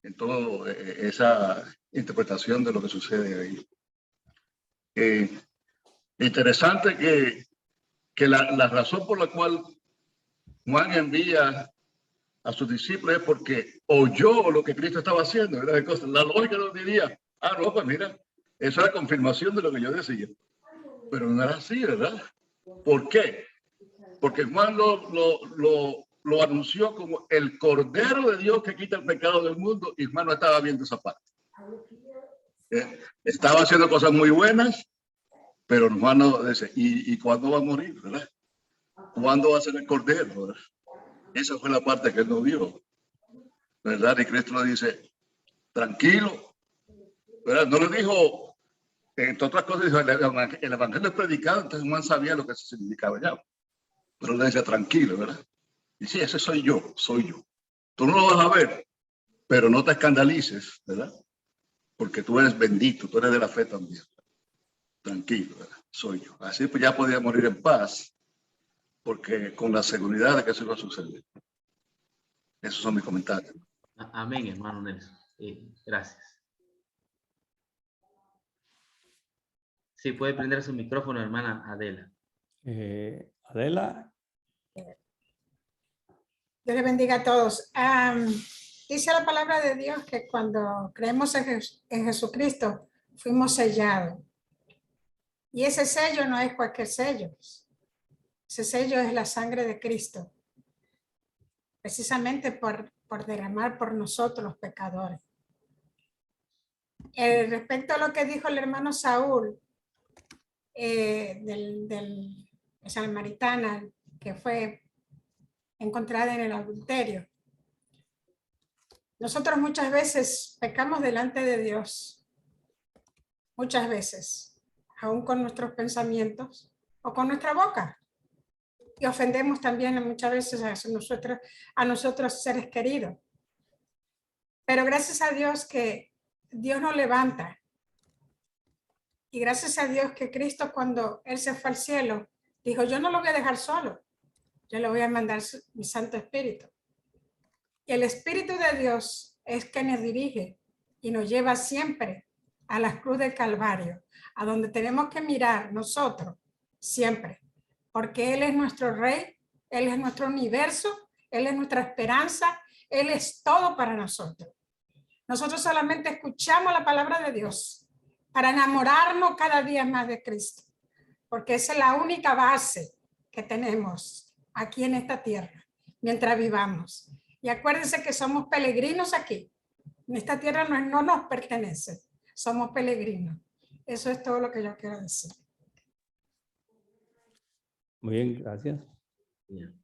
en todo esa interpretación de lo que sucede ahí. Interesante que la razón por la cual Juan envía a sus discípulos es porque oyó lo que Cristo estaba haciendo, ¿verdad? La lógica nos diría, no, pues mira, esa es la confirmación de lo que yo decía. Pero no era así, ¿verdad? ¿Por qué? Porque Juan lo anunció como el Cordero de Dios que quita el pecado del mundo, y Juan no estaba viendo esa parte. Estaba haciendo cosas muy buenas, pero Juan no dice, ¿y cuándo va a morir, verdad? ¿Cuándo va a ser el Cordero, verdad? Esa fue la parte que él no vio, ¿verdad? Y Cristo le dice, tranquilo, ¿verdad? No le dijo, entre otras cosas, dijo, el Evangelio es predicado, entonces Juan sabía lo que se significaba ya. Pero le decía, tranquilo, ¿verdad? Y sí, ese soy yo. Tú no lo vas a ver, pero no te escandalices, ¿verdad? Porque tú eres bendito, tú eres de la fe también. Tranquilo, ¿verdad? Soy yo. Así pues ya podía morir en paz, porque con la seguridad de que eso iba a suceder. Esos son mis comentarios. Amén, hermano Nelson. Gracias. Sí, puede prender su micrófono, hermana Adela. Adela. Dios le bendiga a todos. Dice la palabra de Dios que cuando creemos en Jesucristo, fuimos sellados. Y ese sello no es cualquier sello. Ese sello es la sangre de Cristo. Precisamente por derramar por nosotros los pecadores. Respecto a lo que dijo el hermano Saúl, del samaritana, que fue encontrada en el adulterio. Nosotros muchas veces pecamos delante de Dios, muchas veces, aún con nuestros pensamientos o con nuestra boca. Y ofendemos también muchas veces a nosotros seres queridos. Pero gracias a Dios que Dios nos levanta. Y gracias a Dios que Cristo, cuando Él se fue al cielo, dijo, yo no lo voy a dejar solo. Yo le voy a mandar mi Santo Espíritu. Y el Espíritu de Dios es que nos dirige y nos lleva siempre a la cruz del Calvario, a donde tenemos que mirar nosotros siempre. Porque Él es nuestro Rey, Él es nuestro universo, Él es nuestra esperanza, Él es todo para nosotros. Nosotros solamente escuchamos la palabra de Dios para enamorarnos cada día más de Cristo, porque esa es la única base que tenemos aquí en esta tierra, mientras vivamos. Y acuérdense que somos peregrinos aquí. En esta tierra no nos pertenece, somos peregrinos. Eso es todo lo que yo quiero decir. Muy bien, gracias. Bien.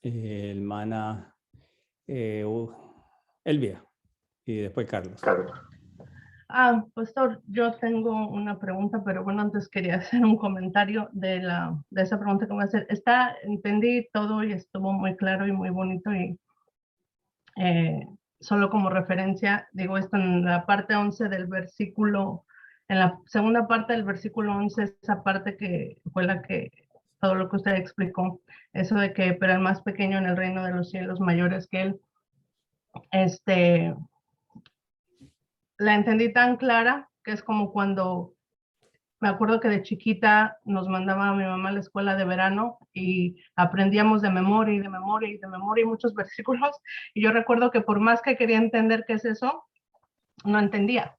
Hermana Elvia y después Carlos. Pastor, yo tengo una pregunta, pero bueno, antes quería hacer un comentario de esa pregunta que voy a hacer. Entendí todo y estuvo muy claro y muy bonito y solo como referencia, digo esto en la parte 11 del versículo, en la segunda parte del versículo 11, esa parte que fue todo lo que usted explicó, eso de que, pero el más pequeño en el reino de los cielos mayores que él, la entendí tan clara que es como cuando, me acuerdo que de chiquita nos mandaba a mi mamá a la escuela de verano y aprendíamos de memoria y de memoria y de memoria muchos versículos, y yo recuerdo que por más que quería entender qué es eso, no entendía.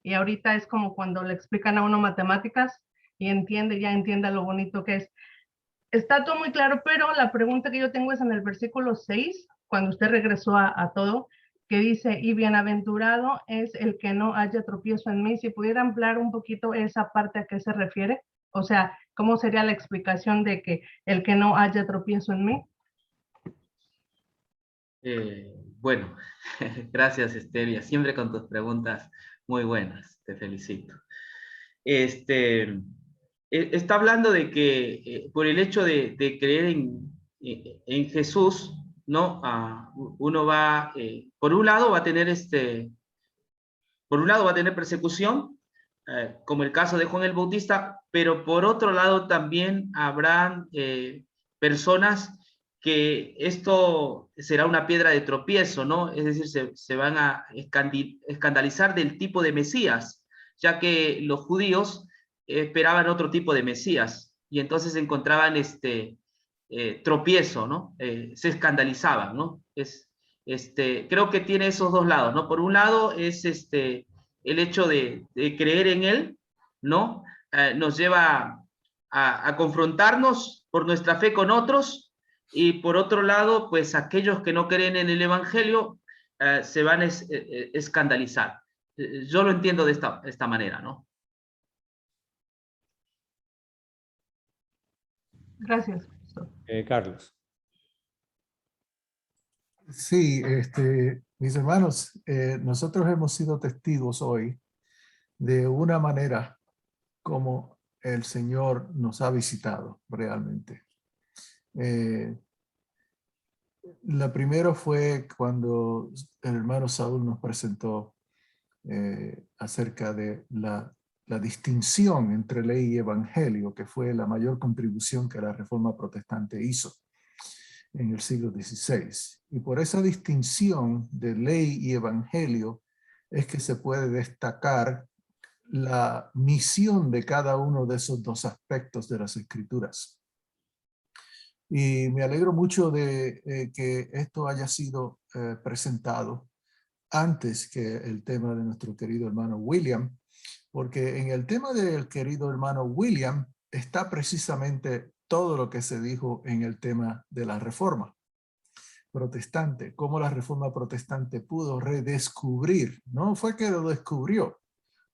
Y ahorita es como cuando le explican a uno matemáticas y ya entiende lo bonito que es. Está todo muy claro, pero la pregunta que yo tengo es en el versículo 6, cuando usted regresó a todo, que dice, y bienaventurado es el que no haya tropiezo en mí. Si pudiera ampliar un poquito esa parte, ¿a qué se refiere? O sea, ¿cómo sería la explicación de que el que no haya tropiezo en mí? Bueno, gracias, Estevia. Siempre con tus preguntas muy buenas. Te felicito. Está hablando de que por el hecho de creer en Jesús, ¿no? Uno va, por un lado va a tener persecución, como el caso de Juan el Bautista, pero por otro lado también habrán personas que esto será una piedra de tropiezo, ¿no? Es decir, se van a escandalizar del tipo de Mesías, ya que los judíos esperaban otro tipo de Mesías, y entonces encontraban tropiezo, ¿no? Se escandalizaban, ¿no? Creo que tiene esos dos lados, ¿no? Por un lado es el hecho de creer en Él, ¿no? Nos lleva a confrontarnos por nuestra fe con otros, y por otro lado, pues aquellos que no creen en el Evangelio se van a escandalizar. Yo lo entiendo de esta manera, ¿no? Gracias. Carlos. Sí, mis hermanos, nosotros hemos sido testigos hoy de una manera como el Señor nos ha visitado realmente. La primera fue cuando el hermano Saúl nos presentó acerca de la distinción entre ley y evangelio, que fue la mayor contribución que la Reforma Protestante hizo en el siglo XVI. Y por esa distinción de ley y evangelio es que se puede destacar la misión de cada uno de esos dos aspectos de las Escrituras. Y me alegro mucho de que esto haya sido presentado antes que el tema de nuestro querido hermano William, porque en el tema del querido hermano William está precisamente todo lo que se dijo en el tema de la Reforma Protestante, cómo la Reforma Protestante pudo redescubrir, no fue que lo descubrió,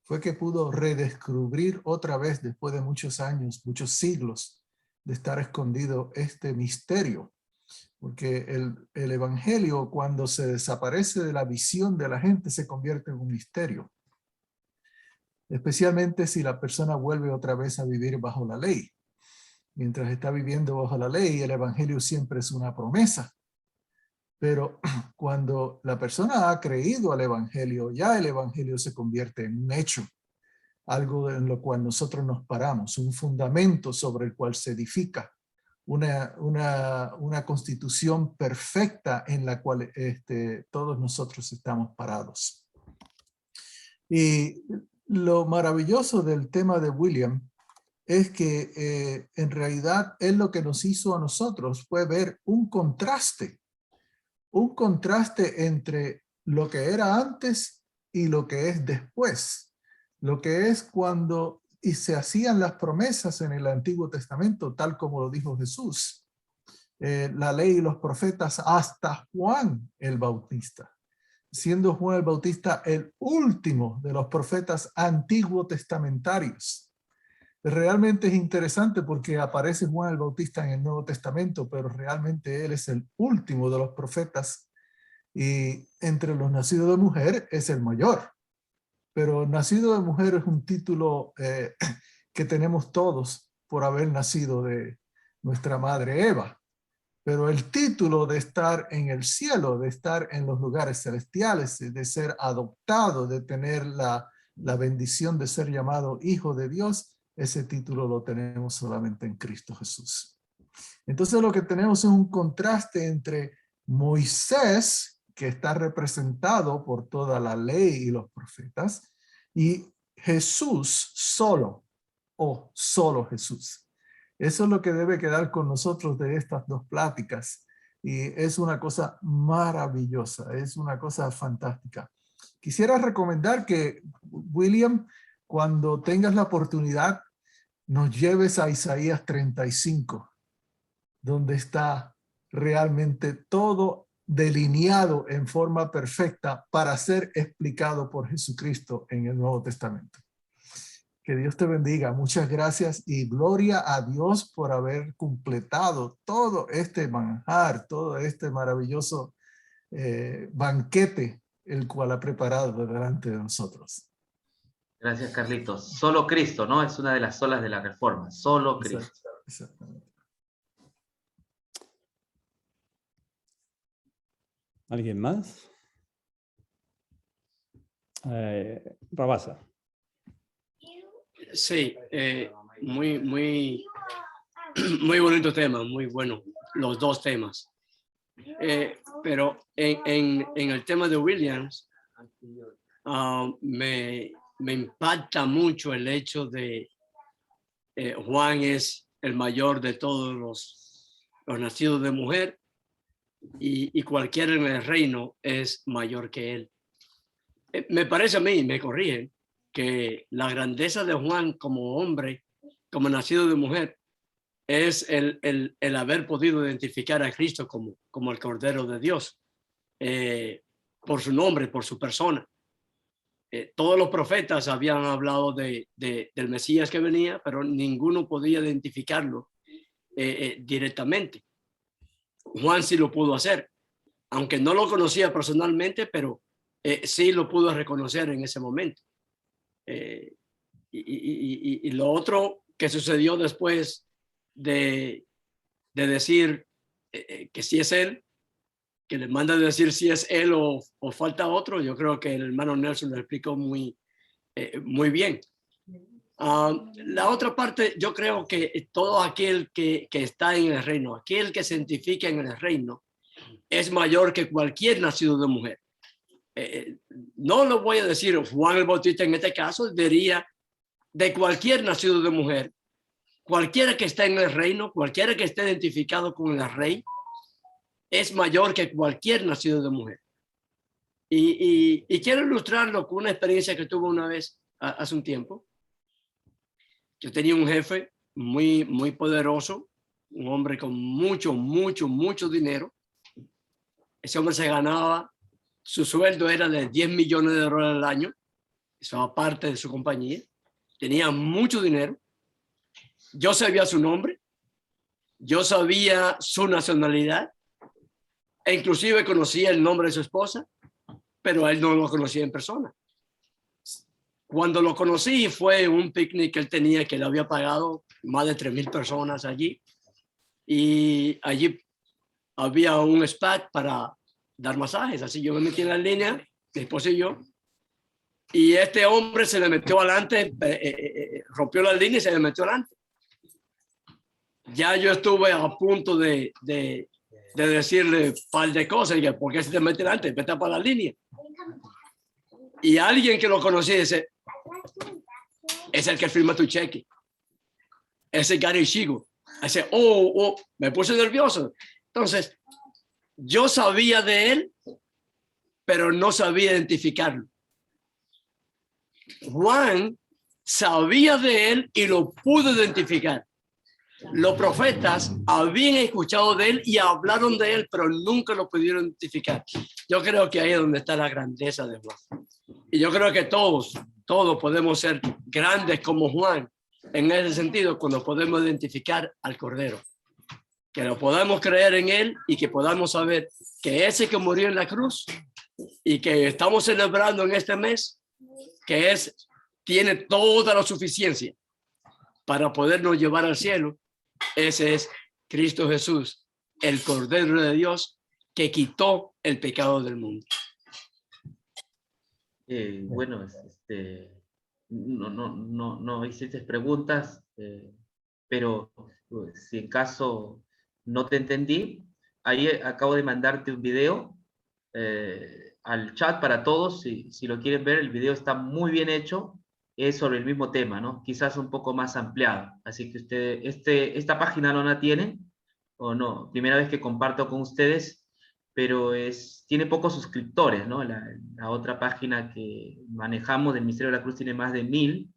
fue que pudo redescubrir otra vez después de muchos años, muchos siglos de estar escondido este misterio Porque el evangelio, cuando se desaparece de la visión de la gente, se convierte en un misterio. Especialmente si la persona vuelve otra vez a vivir bajo la ley. Mientras está viviendo bajo la ley, el evangelio siempre es una promesa. Pero cuando la persona ha creído al evangelio, ya el evangelio se convierte en un hecho. Algo en lo cual nosotros nos paramos, un fundamento sobre el cual se edifica. Una constitución perfecta en la cual todos nosotros estamos parados. Y lo maravilloso del tema de William es que en realidad él lo que nos hizo a nosotros fue ver un contraste entre lo que era antes y lo que es después. Lo que es cuando se hacían las promesas en el Antiguo Testamento, tal como lo dijo Jesús. La ley y los profetas hasta Juan el Bautista. Siendo Juan el Bautista el último de los profetas antiguo testamentarios. Realmente es interesante porque aparece Juan el Bautista en el Nuevo Testamento, pero realmente él es el último de los profetas y entre los nacidos de mujer es el mayor. Pero nacido de mujer es un título que tenemos todos por haber nacido de nuestra madre Eva. Pero el título de estar en el cielo, de estar en los lugares celestiales, de ser adoptado, de tener la bendición de ser llamado hijo de Dios, ese título lo tenemos solamente en Cristo Jesús. Entonces lo que tenemos es un contraste entre Moisés, que está representado por toda la ley y los profetas, y Jesús solo, o solo Jesús. Eso es lo que debe quedar con nosotros de estas dos pláticas. Y es una cosa maravillosa, es una cosa fantástica. Quisiera recomendar que, William, cuando tengas la oportunidad, nos lleves a Isaías 35, donde está realmente todo delineado en forma perfecta para ser explicado por Jesucristo en el Nuevo Testamento. Que Dios te bendiga. Muchas gracias y gloria a Dios por haber completado todo este manjar, todo este maravilloso banquete, el cual ha preparado delante de nosotros. Gracias, Carlitos. Solo Cristo, ¿no? Es una de las solas de la Reforma. Solo Cristo. Exactamente. ¿Alguien más? Rabasa. Sí, muy bonito tema, muy bueno, los dos temas. Pero en el tema de Williams, me impacta mucho el hecho de Juan es el mayor de todos los nacidos de mujer y cualquiera en el reino es mayor que él. Me parece a mí, me corrigen, que la grandeza de Juan como hombre, como nacido de mujer, es el haber podido identificar a Cristo como el Cordero de Dios, por su nombre, por su persona. Todos los profetas habían hablado del Mesías que venía, pero ninguno podía identificarlo directamente. Juan sí lo pudo hacer, aunque no lo conocía personalmente, pero sí lo pudo reconocer en ese momento. Y lo otro que sucedió después de decir que sí es él, que le manda a decir si es él o falta otro, yo creo que el hermano Nelson lo explicó muy bien. La otra parte, yo creo que todo aquel que está en el reino, aquel que se identifica en el reino, es mayor que cualquier nacido de mujer. No lo voy a decir Juan el Bautista en este caso, diría de cualquier nacido de mujer, cualquiera que esté en el reino, cualquiera que esté identificado con el rey, es mayor que cualquier nacido de mujer. Y quiero ilustrarlo con una experiencia que tuve una vez hace un tiempo. Yo tenía un jefe muy poderoso, un hombre con mucho dinero. Ese hombre se ganaba, su sueldo era de $10 millones al año, eso aparte de su compañía. Tenía mucho dinero. Yo sabía su nombre, yo sabía su nacionalidad, E inclusive conocía el nombre de su esposa, pero él no lo conocía en persona. Cuando lo conocí fue un picnic que él tenía, que le había pagado más de 3,000 personas allí. Y allí había un spa para dar masajes. Así yo me metí en la línea, mi esposa y yo. Y este hombre se le metió adelante, rompió la línea y se le metió adelante. Ya yo estuve a punto de decirle un par de cosas. Y que, ¿por qué se te mete adelante? Vete para la línea. Y alguien que lo conocía dice, es el que firma tu cheque. Ese Gary Shigo. Dice, me puse nervioso. Entonces, yo sabía de él, pero no sabía identificarlo. Juan sabía de él y lo pudo identificar. Los profetas habían escuchado de él y hablaron de él, pero nunca lo pudieron identificar. Yo creo que ahí es donde está la grandeza de Juan. Y yo creo que todos podemos ser grandes como Juan en ese sentido, cuando podemos identificar al Cordero. Que lo podamos creer en él y que podamos saber que ese que murió en la cruz y que estamos celebrando en este mes, que tiene toda la suficiencia para podernos llevar al cielo. Ese es Cristo Jesús, el Cordero de Dios que quitó el pecado del mundo. Bueno, no hiciste preguntas, pero si en caso no te entendí, ahí acabo de mandarte un video al chat para todos. Si lo quieren ver, el video está muy bien hecho. Es sobre el mismo tema, ¿no? Quizás un poco más ampliado. Así que esta página no la tienen, o no, primera vez que comparto con ustedes, pero tiene pocos suscriptores, ¿no? La otra página que manejamos del Misterio de la Cruz tiene más de 1000,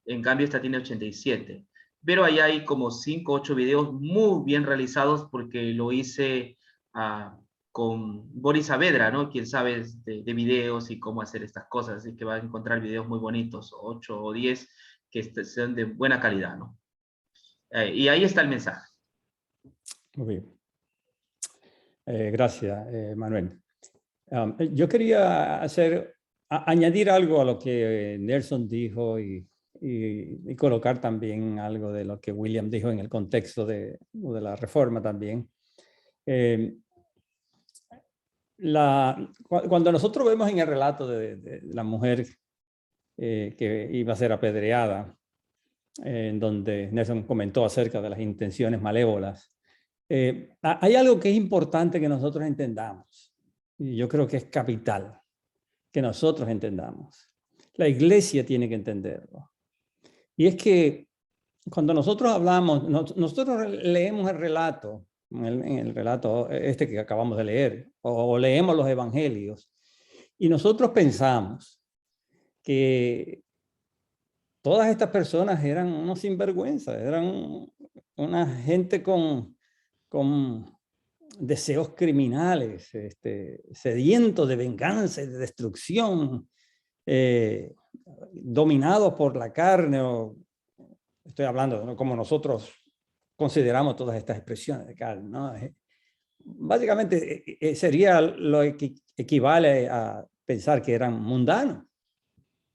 en cambio esta tiene 87. Pero ahí hay como 5 o 8 videos muy bien realizados, porque lo hice con Boris Saavedra, ¿no? Quien sabe de videos y cómo hacer estas cosas, así que va a encontrar videos muy bonitos, 8 o 10, que sean de buena calidad, ¿no? Y ahí está el mensaje. Muy bien. Gracias, Manuel. Yo quería añadir algo a lo que Nelson dijo y colocar también algo de lo que William dijo en el contexto de la reforma también. Cuando nosotros vemos en el relato de la mujer que iba a ser apedreada, en donde Nelson comentó acerca de las intenciones malévolas, hay algo que es importante que nosotros entendamos, y yo creo que es capital que nosotros entendamos. La iglesia tiene que entenderlo. Y es que cuando nosotros hablamos, nosotros leemos el relato, en el relato que acabamos de leer, o leemos los evangelios, y nosotros pensamos que todas estas personas eran unos sinvergüenzas, eran una gente con deseos criminales, sedientos de venganza y de destrucción, dominados por la carne, o estoy hablando, ¿no?, como nosotros consideramos todas estas expresiones de carne, ¿no? Básicamente sería lo que equivale a pensar que eran mundanos,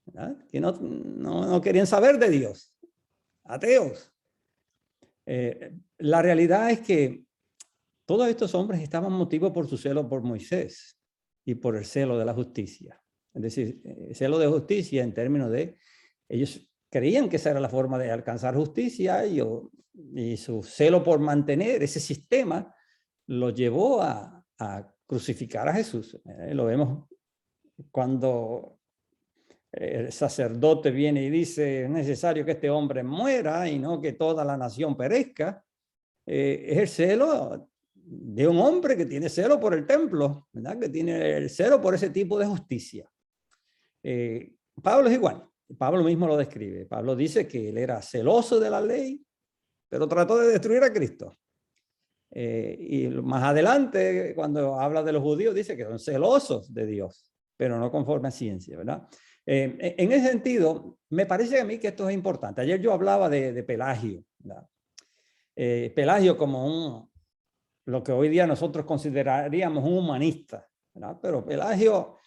¿verdad? Que no querían saber de Dios, ateos. La realidad es que todos estos hombres estaban motivados por su celo por Moisés y por el celo de la justicia. Es decir, celo de justicia en términos de ellos creían que esa era la forma de alcanzar justicia, y su celo por mantener ese sistema lo llevó a crucificar a Jesús. Lo vemos cuando el sacerdote viene y dice: es necesario que este hombre muera y no que toda la nación perezca. Es el celo de un hombre que tiene celo por el templo, ¿verdad? Que tiene el celo por ese tipo de justicia. Pablo es igual. Pablo mismo lo describe. Pablo dice que él era celoso de la ley, pero trató de destruir a Cristo. Y más adelante, cuando habla de los judíos, dice que son celosos de Dios, pero no conforme a ciencia, ¿verdad? En ese sentido, me parece a mí que esto es importante. Ayer yo hablaba de Pelagio, ¿verdad? Pelagio como lo que hoy día nosotros consideraríamos un humanista, ¿verdad? Pero Pelagio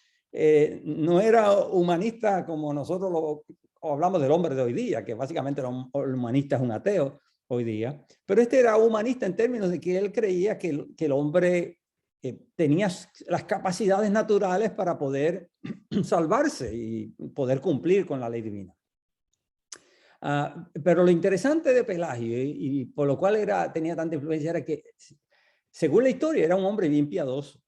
no era humanista como nosotros hablamos del hombre de hoy día, que básicamente el humanista es un ateo hoy día, pero este era humanista en términos de que él creía que el hombre tenía las capacidades naturales para poder salvarse y poder cumplir con la ley divina. Pero lo interesante de Pelagio, y por lo cual tenía tanta influencia, era que, según la historia, era un hombre bien piadoso,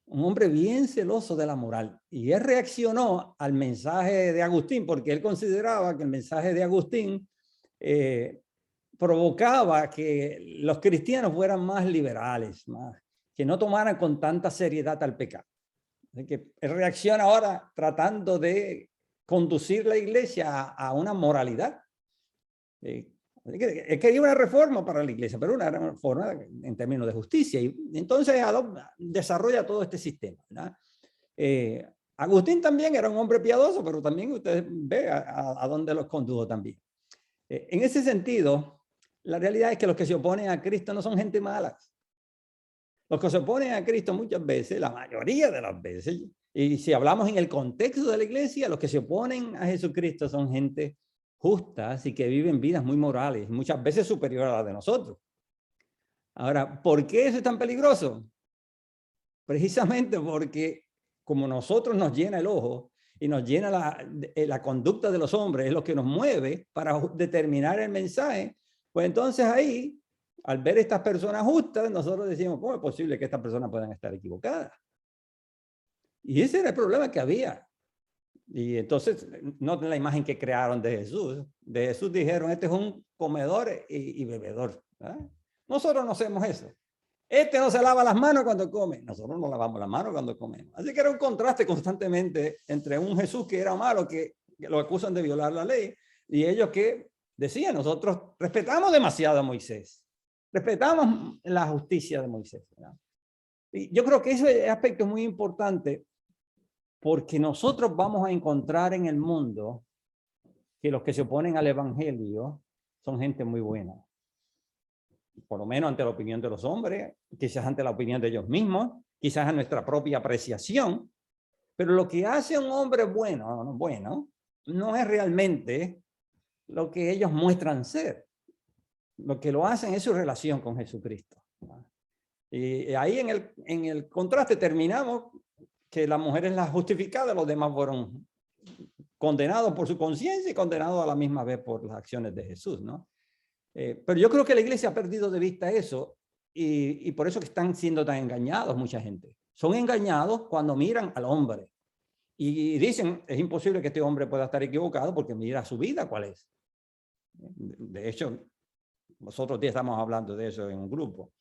un hombre bien celoso de la moral. Y él reaccionó al mensaje de Agustín, porque él consideraba que el mensaje de Agustín provocaba que los cristianos fueran más liberales, que no tomaran con tanta seriedad al pecado. Así que él reacciona ahora tratando de conducir la iglesia a una moralidad. Él quería una reforma para la iglesia, pero una reforma en términos de justicia. Y entonces desarrolla todo este sistema, ¿verdad? Agustín también era un hombre piadoso, pero también usted ve a dónde los condujo también. En ese sentido, la realidad es que los que se oponen a Cristo no son gente mala. Los que se oponen a Cristo muchas veces, la mayoría de las veces, y si hablamos en el contexto de la iglesia, los que se oponen a Jesucristo son gente justas y que viven vidas muy morales, muchas veces superiores a las de nosotros. Ahora, ¿por qué eso es tan peligroso? Precisamente porque como nosotros nos llena el ojo y nos llena la conducta de los hombres, es lo que nos mueve para determinar el mensaje, pues entonces ahí, al ver estas personas justas, nosotros decimos, ¿cómo es posible que estas personas puedan estar equivocadas? Y ese era el problema que había. Y entonces, noten la imagen que crearon de Jesús. De Jesús dijeron, este es un comedor y bebedor, ¿verdad? Nosotros no hacemos eso. Este no se lava las manos cuando come. Nosotros no lavamos las manos cuando comemos. Así que era un contraste constantemente entre un Jesús que era malo, que lo acusan de violar la ley, y ellos que decían, nosotros respetamos demasiado a Moisés. Respetamos la justicia de Moisés, ¿verdad? Y yo creo que ese aspecto es muy importante, porque nosotros vamos a encontrar en el mundo que los que se oponen al evangelio son gente muy buena. Por lo menos ante la opinión de los hombres, quizás ante la opinión de ellos mismos, quizás a nuestra propia apreciación. Pero lo que hace un hombre bueno no es realmente lo que ellos muestran ser. Lo que lo hacen es su relación con Jesucristo. Y ahí en el contraste terminamos que la mujer es la justificada, los demás fueron condenados por su conciencia y condenados a la misma vez por las acciones de Jesús, ¿no? Pero yo creo que la iglesia ha perdido de vista eso y por eso que están siendo tan engañados mucha gente. Son engañados cuando miran al hombre y dicen, es imposible que este hombre pueda estar equivocado porque mira su vida cuál es. De hecho, nosotros ya estamos hablando de eso en un grupo.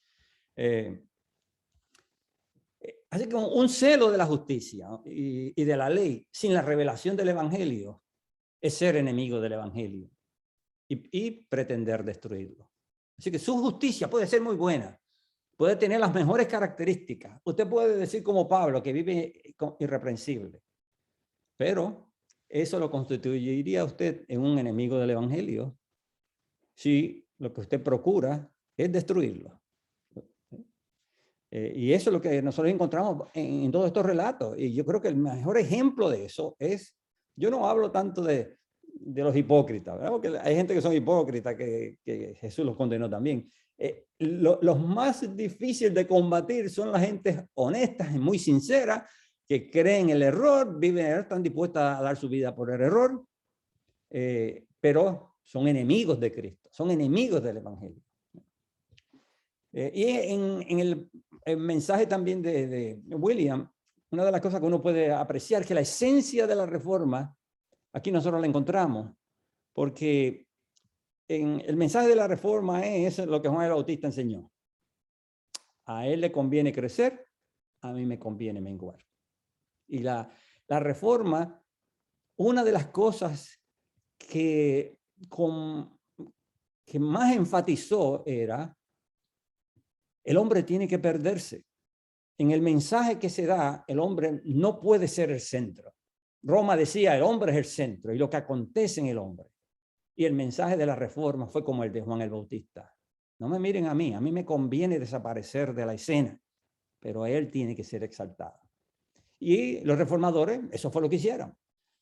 Así que un celo de la justicia y de la ley sin la revelación del evangelio es ser enemigo del evangelio y pretender destruirlo. Así que su justicia puede ser muy buena, puede tener las mejores características. Usted puede decir como Pablo que vive irreprensible, pero eso lo constituiría a usted en un enemigo del evangelio si lo que usted procura es destruirlo. Y eso es lo que nosotros encontramos en todos estos relatos. Y yo creo que el mejor ejemplo de eso es, yo no hablo tanto de los hipócritas, ¿verdad? Porque hay gente que son hipócritas, que Jesús los condenó también. Los más difíciles de combatir son las gentes honestas y muy sinceras, que creen el error, están dispuestas a dar su vida por el error, pero son enemigos de Cristo, son enemigos del evangelio. Y en el mensaje también de William, una de las cosas que uno puede apreciar es que la esencia de la reforma, aquí nosotros la encontramos, porque en el mensaje de la reforma es lo que Juan el Bautista enseñó. A él le conviene crecer, a mí me conviene menguar. Y la reforma, una de las cosas que más enfatizó era el hombre tiene que perderse. En el mensaje que se da, el hombre no puede ser el centro. Roma decía, el hombre es el centro y lo que acontece en el hombre. Y el mensaje de la reforma fue como el de Juan el Bautista. No me miren a mí me conviene desaparecer de la escena, pero él tiene que ser exaltado. Y los reformadores, eso fue lo que hicieron.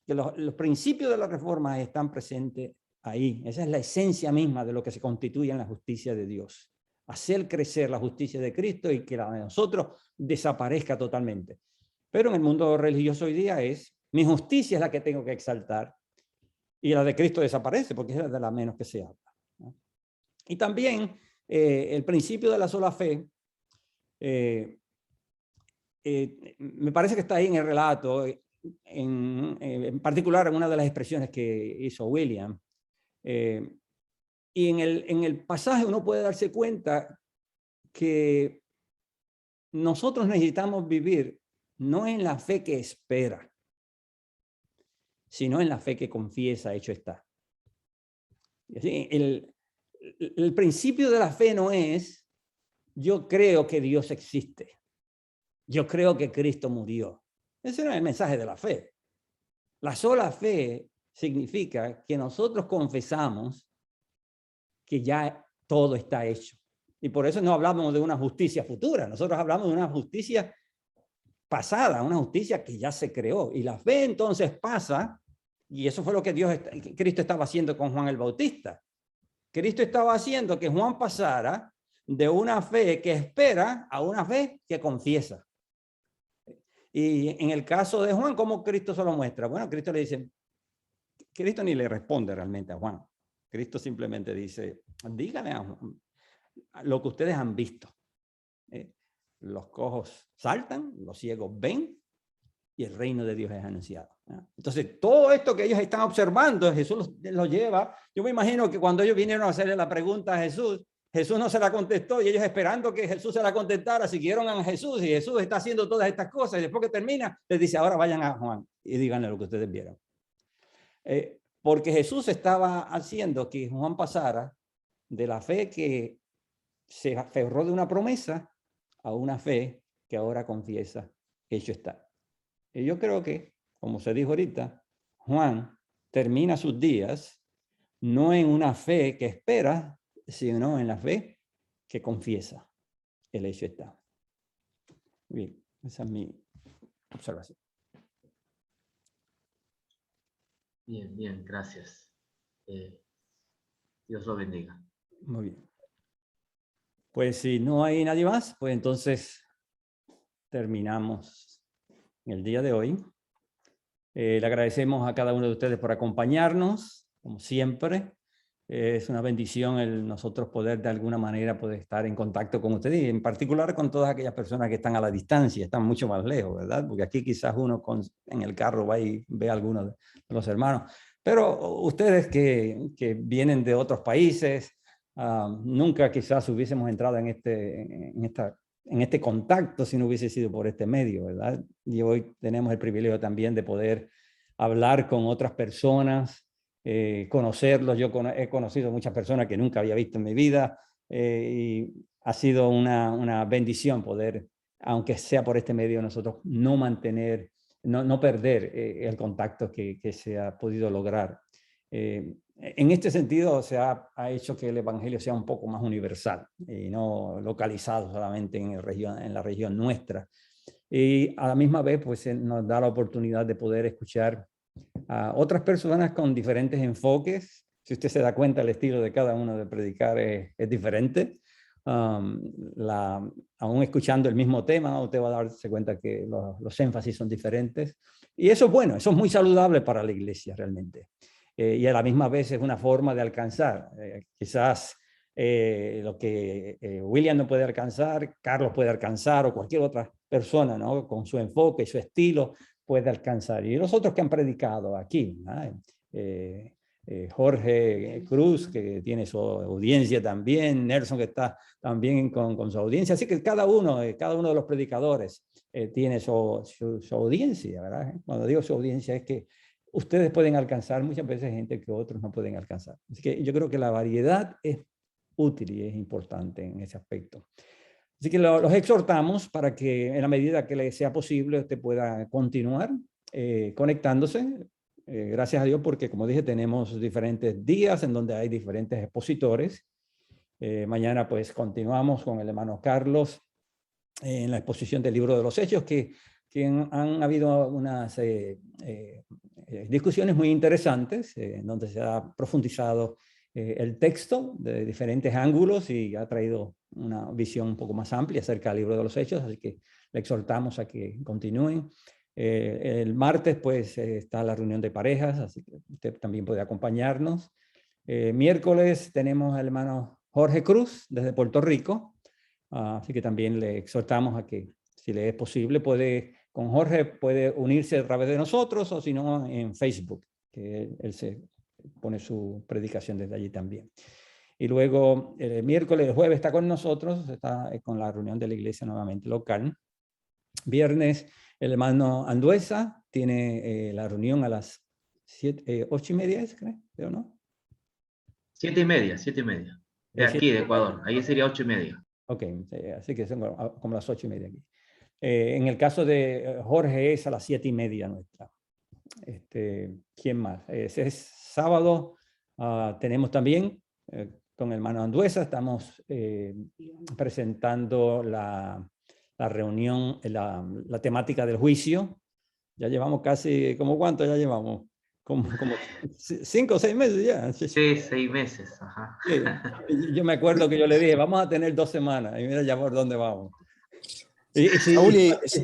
Que los principios de la reforma están presentes ahí. Esa es la esencia misma de lo que se constituye en la justicia de Dios. Hacer crecer la justicia de Cristo y que la de nosotros desaparezca totalmente. Pero en el mundo religioso hoy día mi justicia es la que tengo que exaltar y la de Cristo desaparece porque es de la menos que se habla, ¿no? Y también el principio de la sola fe, me parece que está ahí en el relato, en particular en una de las expresiones que hizo William. Y en el pasaje uno puede darse cuenta que nosotros necesitamos vivir no en la fe que espera, sino en la fe que confiesa, hecho está. El principio de la fe no es yo creo que Dios existe, yo creo que Cristo murió. Ese no es el mensaje de la fe. La sola fe significa que nosotros confesamos que ya todo está hecho. Y por eso no hablamos de una justicia futura, nosotros hablamos de una justicia pasada, una justicia que ya se creó. Y la fe entonces pasa, y eso fue lo que Cristo estaba haciendo con Juan el Bautista. Cristo estaba haciendo que Juan pasara de una fe que espera a una fe que confiesa. Y en el caso de Juan, ¿cómo Cristo se lo muestra? Bueno, Cristo le dice, Cristo ni le responde realmente a Juan. Cristo simplemente dice, díganle a Juan lo que ustedes han visto. Los cojos saltan, los ciegos ven y el reino de Dios es anunciado. Entonces, todo esto que ellos están observando, Jesús los lleva. Yo me imagino que cuando ellos vinieron a hacerle la pregunta a Jesús, Jesús no se la contestó y ellos esperando que Jesús se la contestara, siguieron a Jesús y Jesús está haciendo todas estas cosas y después que termina, les dice, ahora vayan a Juan y díganle lo que ustedes vieron. Porque Jesús estaba haciendo que Juan pasara de la fe que se aferró de una promesa a una fe que ahora confiesa, hecho está. Y yo creo que, como se dijo ahorita, Juan termina sus días no en una fe que espera, sino en la fe que confiesa, el hecho está. Bien, esa es mi observación. Bien, bien, gracias. Dios lo bendiga. Muy bien. Pues si no hay nadie más, pues entonces terminamos el día de hoy. Le agradecemos a cada uno de ustedes por acompañarnos, como siempre. Es una bendición el nosotros poder de alguna manera poder estar en contacto con ustedes y en particular con todas aquellas personas que están a la distancia, están mucho más lejos, ¿verdad? Porque aquí quizás uno en el carro va y ve a algunos de los hermanos. Pero ustedes que vienen de otros países, nunca quizás hubiésemos entrado en este contacto si no hubiese sido por este medio, ¿verdad? Y hoy tenemos el privilegio también de poder hablar con otras personas, conocerlos. Yo he conocido muchas personas que nunca había visto en mi vida y ha sido una bendición poder, aunque sea por este medio, nosotros no perder el contacto que se ha podido lograr. En este sentido se ha hecho que el evangelio sea un poco más universal y no localizado solamente en la región nuestra. Y a la misma vez pues nos da la oportunidad de poder escuchar a otras personas con diferentes enfoques. Si usted se da cuenta, el estilo de cada uno de predicar es diferente. Aún escuchando el mismo tema, usted va a darse cuenta que los énfasis son diferentes. Y eso es bueno, eso es muy saludable para la iglesia realmente. Y a la misma vez es una forma de alcanzar. Quizás lo que William no puede alcanzar, Carlos puede alcanzar o cualquier otra persona, ¿no? Con su enfoque y su estilo puede alcanzar. Y los otros que han predicado aquí, ¿no? Jorge Cruz, que tiene su audiencia también, Nelson, que está también con su audiencia. Así que cada uno de los predicadores tiene su audiencia, ¿verdad? Cuando digo su audiencia es que ustedes pueden alcanzar muchas veces gente que otros no pueden alcanzar. Así que yo creo que la variedad es útil y es importante en ese aspecto. Así que los exhortamos para que en la medida que les sea posible usted pueda continuar conectándose. Gracias a Dios porque, como dije, tenemos diferentes días en donde hay diferentes expositores Mañana pues continuamos con el hermano Carlos en la exposición del libro de los Hechos, que han habido unas discusiones muy interesantes, en donde se ha profundizado el texto de diferentes ángulos y ha traído una visión un poco más amplia acerca del libro de los Hechos, así que le exhortamos a que continúen. El martes pues está la reunión de parejas, así que usted también puede acompañarnos. Miércoles tenemos al hermano Jorge Cruz desde Puerto Rico, así que también le exhortamos a que, si le es posible, con Jorge puede unirse a través de nosotros, o si no en Facebook, que él se pone su predicación desde allí también. Y luego el miércoles, el jueves está con nosotros, está con la reunión de la iglesia nuevamente local. Viernes el hermano Anduesa tiene la reunión a las 8:30, creo, ¿no? 7:30. De aquí, de Ecuador. Ahí sería 8:30. Ok, así que son como las 8:30 aquí. En el caso de Jorge es a las 7:30 nuestra. ¿Quién más? Ese es sábado. Tenemos también con el hermano Anduesa, estamos presentando la reunión, la temática del juicio. Ya llevamos casi, ¿cómo cuánto ya llevamos? Como 5 o 6 meses ya. Sí, 6 meses. Ajá. Sí. Yo me acuerdo que yo le dije, vamos a tener 2 semanas, y mira ya por dónde vamos. Y si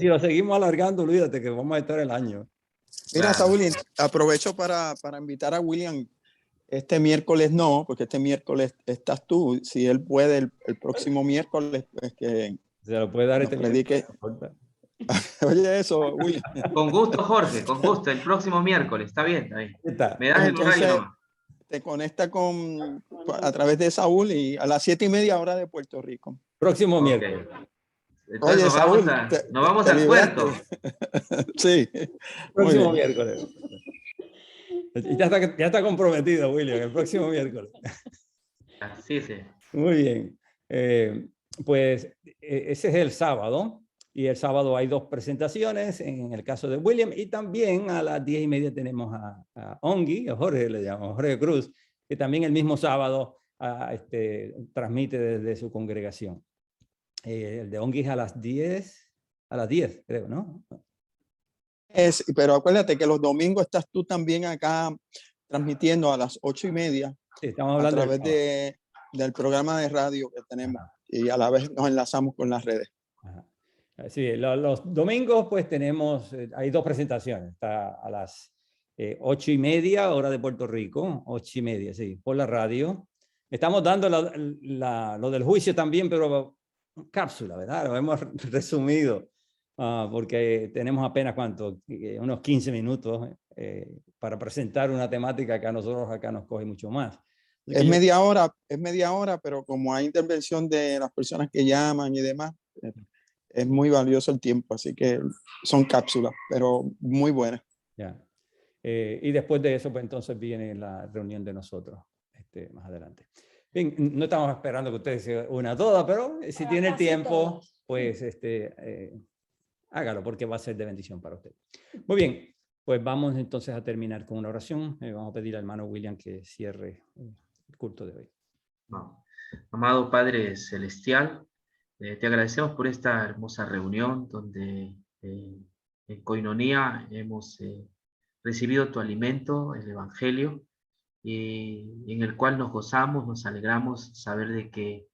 lo seguimos alargando, olvídate que vamos a estar el año. Mira, Saúl, aprovecho para invitar a William. Este miércoles no, porque este miércoles estás tú. Si él puede, el próximo miércoles, pues que se lo puede dar predique. Oye, eso, William. Con gusto, Jorge, con gusto. El próximo miércoles, está bien. Me das el horario. Te conecta a través de Saúl y a las 7:30 hora de Puerto Rico. Próximo miércoles. Entonces oye, Saúl, nos vamos al puerto. Sí. Próximo miércoles. Ya está comprometido, William, el próximo miércoles. Sí. Muy bien. Pues ese es el sábado. Y el sábado hay 2 presentaciones en el caso de William, y también a las 10:30 tenemos a Ongi, a Jorge le llamamos, Jorge Cruz, que también el mismo sábado transmite desde su congregación. El de Ongi es a las 10, creo, ¿no? Pero acuérdate que los domingos estás tú también acá transmitiendo a las 8:30. Sí, estamos hablando a través del programa de radio que tenemos. Ajá. Y a la vez nos enlazamos con las redes. Ajá. Sí, los domingos pues tenemos, hay 2 presentaciones, está a las 8:30 hora de Puerto Rico, 8:30, sí, por la radio. Estamos dando lo del juicio también, pero cápsula, ¿verdad? Lo hemos resumido, porque tenemos apenas, unos 15 minutos para presentar una temática que a nosotros acá nos coge mucho más. Es media hora, pero como hay intervención de las personas que llaman y demás, es muy valioso el tiempo, así que son cápsulas, pero muy buenas. Ya. Y después de eso, pues entonces viene la reunión de nosotros más adelante. Bien, no estamos esperando que ustedes se unan todas, pero si tiene el tiempo, pues hágalo, porque va a ser de bendición para usted. Muy bien, pues vamos entonces a terminar con una oración. Vamos a pedir al hermano William que cierre el culto de hoy. No. Amado Padre Celestial, te agradecemos por esta hermosa reunión donde en Koinonía hemos recibido tu alimento, el Evangelio, y en el cual nos gozamos, nos alegramos saber de que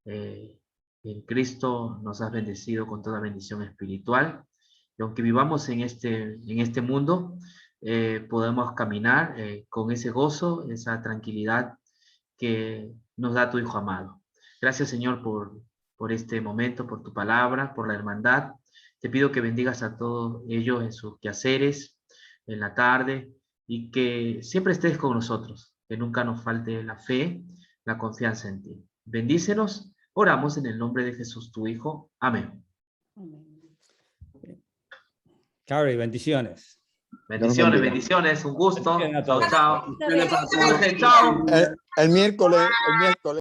en Cristo nos has bendecido con toda bendición espiritual, y aunque vivamos en este mundo, podemos caminar con ese gozo, esa tranquilidad que nos da tu Hijo amado. Gracias, Señor, por este momento, por tu palabra, por la hermandad. Te pido que bendigas a todos ellos en sus quehaceres, en la tarde, y que siempre estés con nosotros, que nunca nos falte la fe, la confianza en ti. Bendícenos, oramos en el nombre de Jesús, tu Hijo. Amén. Carrie, bendiciones. Bendiciones, un gusto. Chao, chao. Chao. El miércoles.